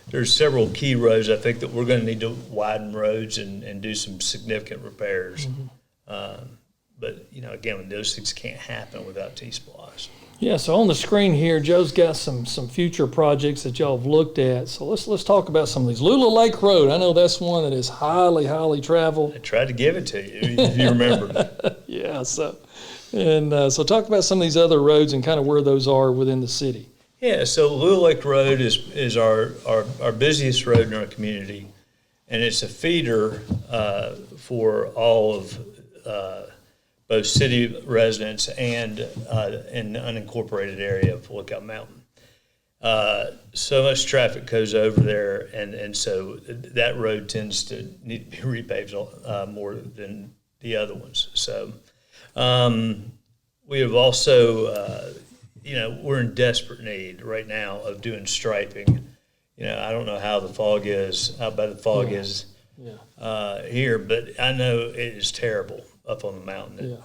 [SPEAKER 6] there's several key roads I think that we're going to need to widen roads and do some significant repairs. But, again, those things can't happen without TSPLOST.
[SPEAKER 1] Yeah, so on the screen here, Joe's got some future projects that y'all have looked at. So let's talk about some of these. Lula Lake Road, I know that's one that is highly, highly traveled.
[SPEAKER 6] I tried to give it to you, if you remember.
[SPEAKER 1] Yeah, so talk about some of these other roads and kind of where those are within the city.
[SPEAKER 6] Yeah, so Lula Lake Road is our busiest road in our community, and it's a feeder for all of both city residents and in the unincorporated area of Lookout Mountain. So much traffic goes over there, and so that road tends to need to be repaved more than the other ones. So we have also, we're in desperate need right now of doing striping. I don't know how bad the fog is here, but I know it is terrible up on the mountain.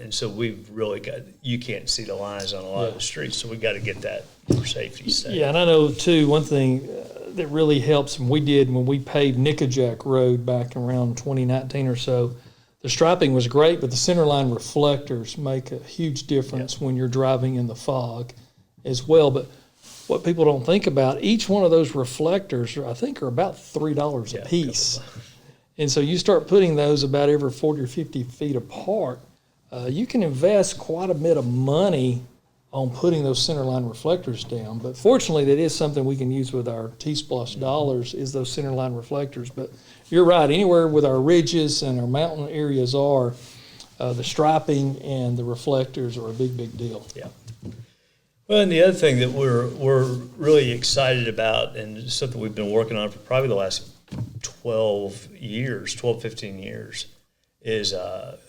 [SPEAKER 6] And so we've really you can't see the lines on a lot of the streets, so we got to get that for safety's sake.
[SPEAKER 1] Yeah, and I know too, one thing that really helps, and we did when we paved Nickajack Road back around 2019 or so, the striping was great, but the centerline reflectors make a huge difference when you're driving in the fog as well. But what people don't think about, each one of those reflectors, I think, are about $3 a piece. And so you start putting those about every 40 or 50 feet apart, you can invest quite a bit of money on putting those centerline reflectors down. But fortunately, that is something we can use with our TSPLOST dollars, is those centerline reflectors. But you're right, anywhere with our ridges and our mountain areas are, the striping and the reflectors are a big, big deal.
[SPEAKER 6] Yeah. Well, and the other thing that we're really excited about, and something we've been working on for probably the last 12, 15 years, is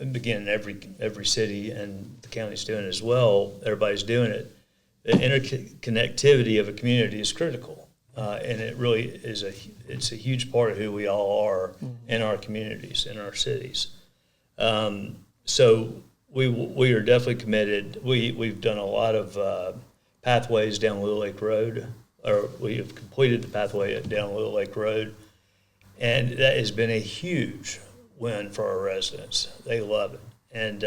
[SPEAKER 6] again, every city and the county's doing it as well. Everybody's doing it. The interconnectivity of a community is critical, and it really is it's a huge part of who we all are in our communities, in our cities. So we are definitely committed. We've done a lot of pathways down Little Lake Road, or we have completed the pathway down Little Lake Road, and that has been a huge win for our residents. They love it, and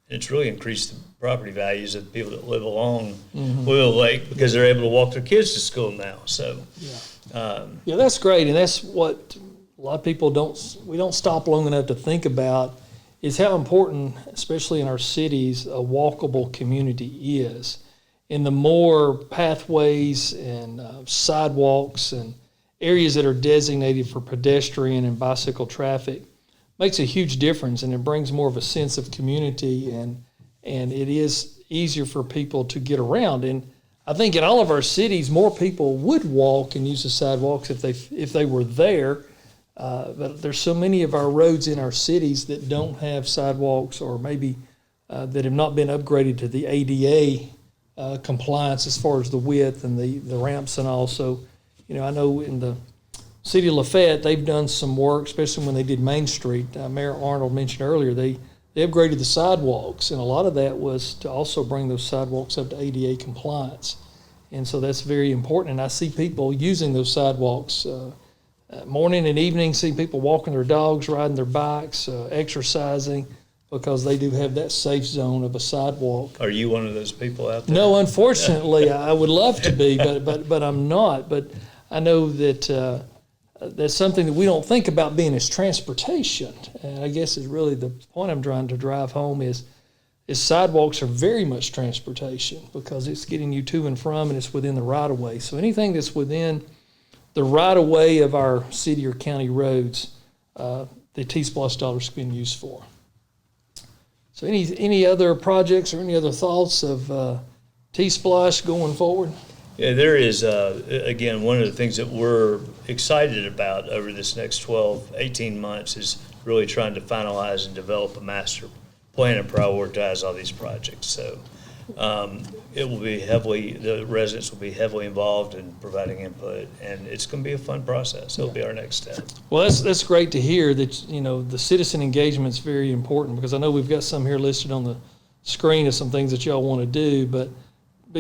[SPEAKER 6] it's really increased the property values of the people that live along Little Lake, because they're able to walk their kids to school now. So
[SPEAKER 1] yeah, that's great, and that's what a lot of people we don't stop long enough to think about, is how important, especially in our cities, a walkable community is. And the more pathways and sidewalks and areas that are designated for pedestrian and bicycle traffic makes a huge difference, and it brings more of a sense of community, and it is easier for people to get around. And I think in all of our cities, more people would walk and use the sidewalks if they were there. But there's so many of our roads in our cities that don't have sidewalks, or maybe that have not been upgraded to the ADA compliance as far as the width and the ramps and all. So, I know in the city of LaFayette, they've done some work, especially when they did Main Street. Mayor Arnold mentioned earlier, they upgraded the sidewalks, and a lot of that was to also bring those sidewalks up to ADA compliance. And so that's very important. And I see people using those sidewalks morning and evening, see people walking their dogs, riding their bikes, exercising, because they do have that safe zone of a sidewalk.
[SPEAKER 6] Are you one of those people out there?
[SPEAKER 1] No, unfortunately, I would love to be, but I'm not. But I know that that's something that we don't think about being as transportation. And I guess is really the point I'm trying to drive home is sidewalks are very much transportation, because it's getting you to and from, and it's within the right of way. So anything that's within the right of way of our city or county roads, the TSPLOST dollars can be used for. So any other projects or any other thoughts of TSPLOST going forward?
[SPEAKER 6] Yeah, there is, again, one of the things that we're excited about over this next 12, 18 months is really trying to finalize and develop a master plan and prioritize all these projects. So it will be the residents will be heavily involved in providing input, and it's going to be a fun process. It'll be our next step.
[SPEAKER 1] Well, that's great to hear that, the citizen engagement is very important, because I know we've got some here listed on the screen of some things that y'all want to do, but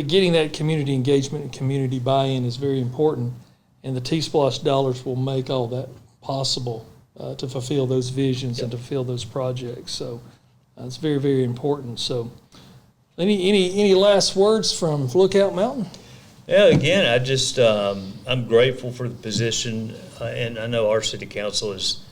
[SPEAKER 1] getting that community engagement and community buy-in is very important, and the TSPLOST dollars will make all that possible to fulfill those visions and to fulfill those projects. So it's very, very important. So any last words from Lookout Mountain?
[SPEAKER 6] Yeah, again, I just, I'm grateful for the position, and I know our city council is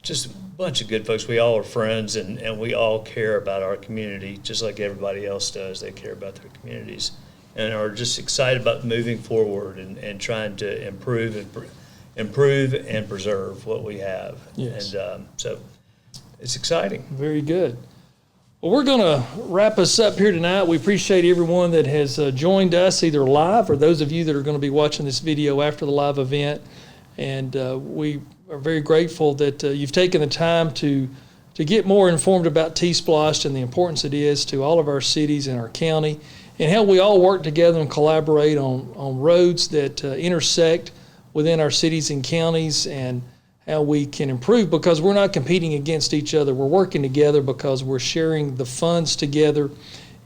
[SPEAKER 6] just a bunch of good folks. We all are friends, and we all care about our community, just like everybody else does. They care about their communities and are just excited about moving forward and trying to improve and preserve what we have.
[SPEAKER 1] Yes.
[SPEAKER 6] And so it's exciting.
[SPEAKER 1] Very good. Well, we're going to wrap us up here tonight. We appreciate everyone that has joined us, either live or those of you that are going to be watching this video after the live event. And we are very grateful that you've taken the time to get more informed about TSPLOST and the importance it is to all of our cities and our county, and how we all work together and collaborate on roads that intersect within our cities and counties, and how we can improve, because we're not competing against each other. We're working together because we're sharing the funds together.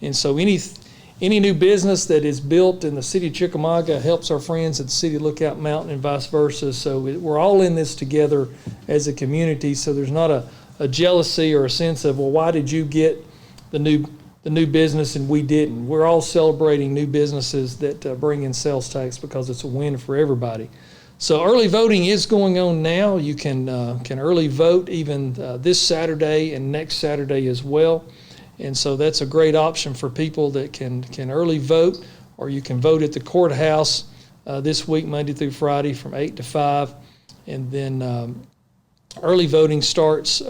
[SPEAKER 1] And so any new business that is built in the city of Chickamauga helps our friends at the city of Lookout Mountain, and vice versa. So we're all in this together as a community. So there's not a jealousy or a sense of, well, why did you get the new business and we didn't? We're all celebrating new businesses that bring in sales tax, because it's a win for everybody. So early voting is going on now. You can early vote even this Saturday and next Saturday as well. And so that's a great option for people that can early vote, or you can vote at the courthouse this week, Monday through Friday from 8 to 5. And then early voting starts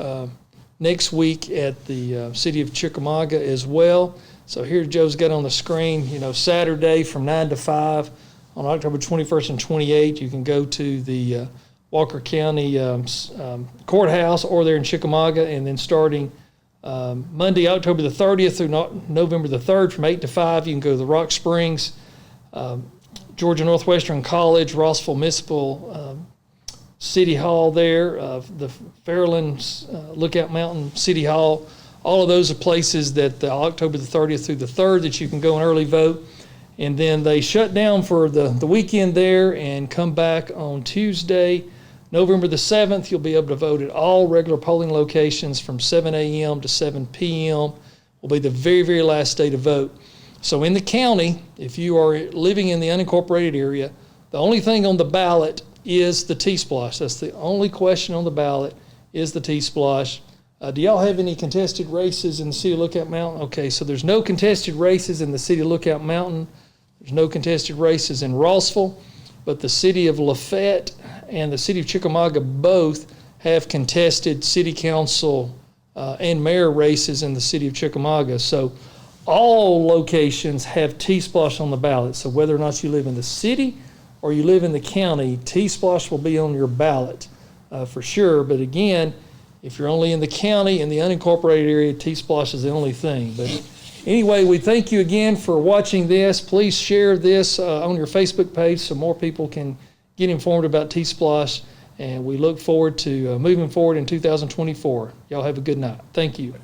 [SPEAKER 1] next week at the city of Chickamauga as well. So here Joe's got on the screen, Saturday from 9 to 5. On October 21st and 28th, you can go to the Walker County courthouse, or there in Chickamauga, and then starting Monday, October the 30th through November the 3rd from 8 to 5, you can go to the Rock Springs, Georgia Northwestern College, Rossville Municipal City Hall there, the Fairlands Lookout Mountain City Hall. All of those are places that October the 30th through the 3rd that you can go and early vote. And then they shut down for the weekend there and come back on Tuesday, November the 7th. You'll be able to vote at all regular polling locations from 7 a.m. to 7 p.m. will be the very, very last day to vote. So in the county, if you are living in the unincorporated area, the only thing on the ballot is the TSPLOST. That's the only question on the ballot is the TSPLOST. Do y'all have any contested races in the city of Lookout Mountain? Okay, so there's no contested races in the city of Lookout Mountain. There's no contested races in Rossville, but the city of LaFayette and the city of Chickamauga both have contested city council and mayor races in the city of Chickamauga. So all locations have T-Splosh on the ballot. So whether or not you live in the city or you live in the county, T-Splosh will be on your ballot for sure. But again, if you're only in the county, in the unincorporated area, T-Splosh is the only thing. But anyway, we thank you again for watching this. Please share this on your Facebook page so more people can get informed about T-Splosh. And we look forward to moving forward in 2024. Y'all have a good night. Thank you.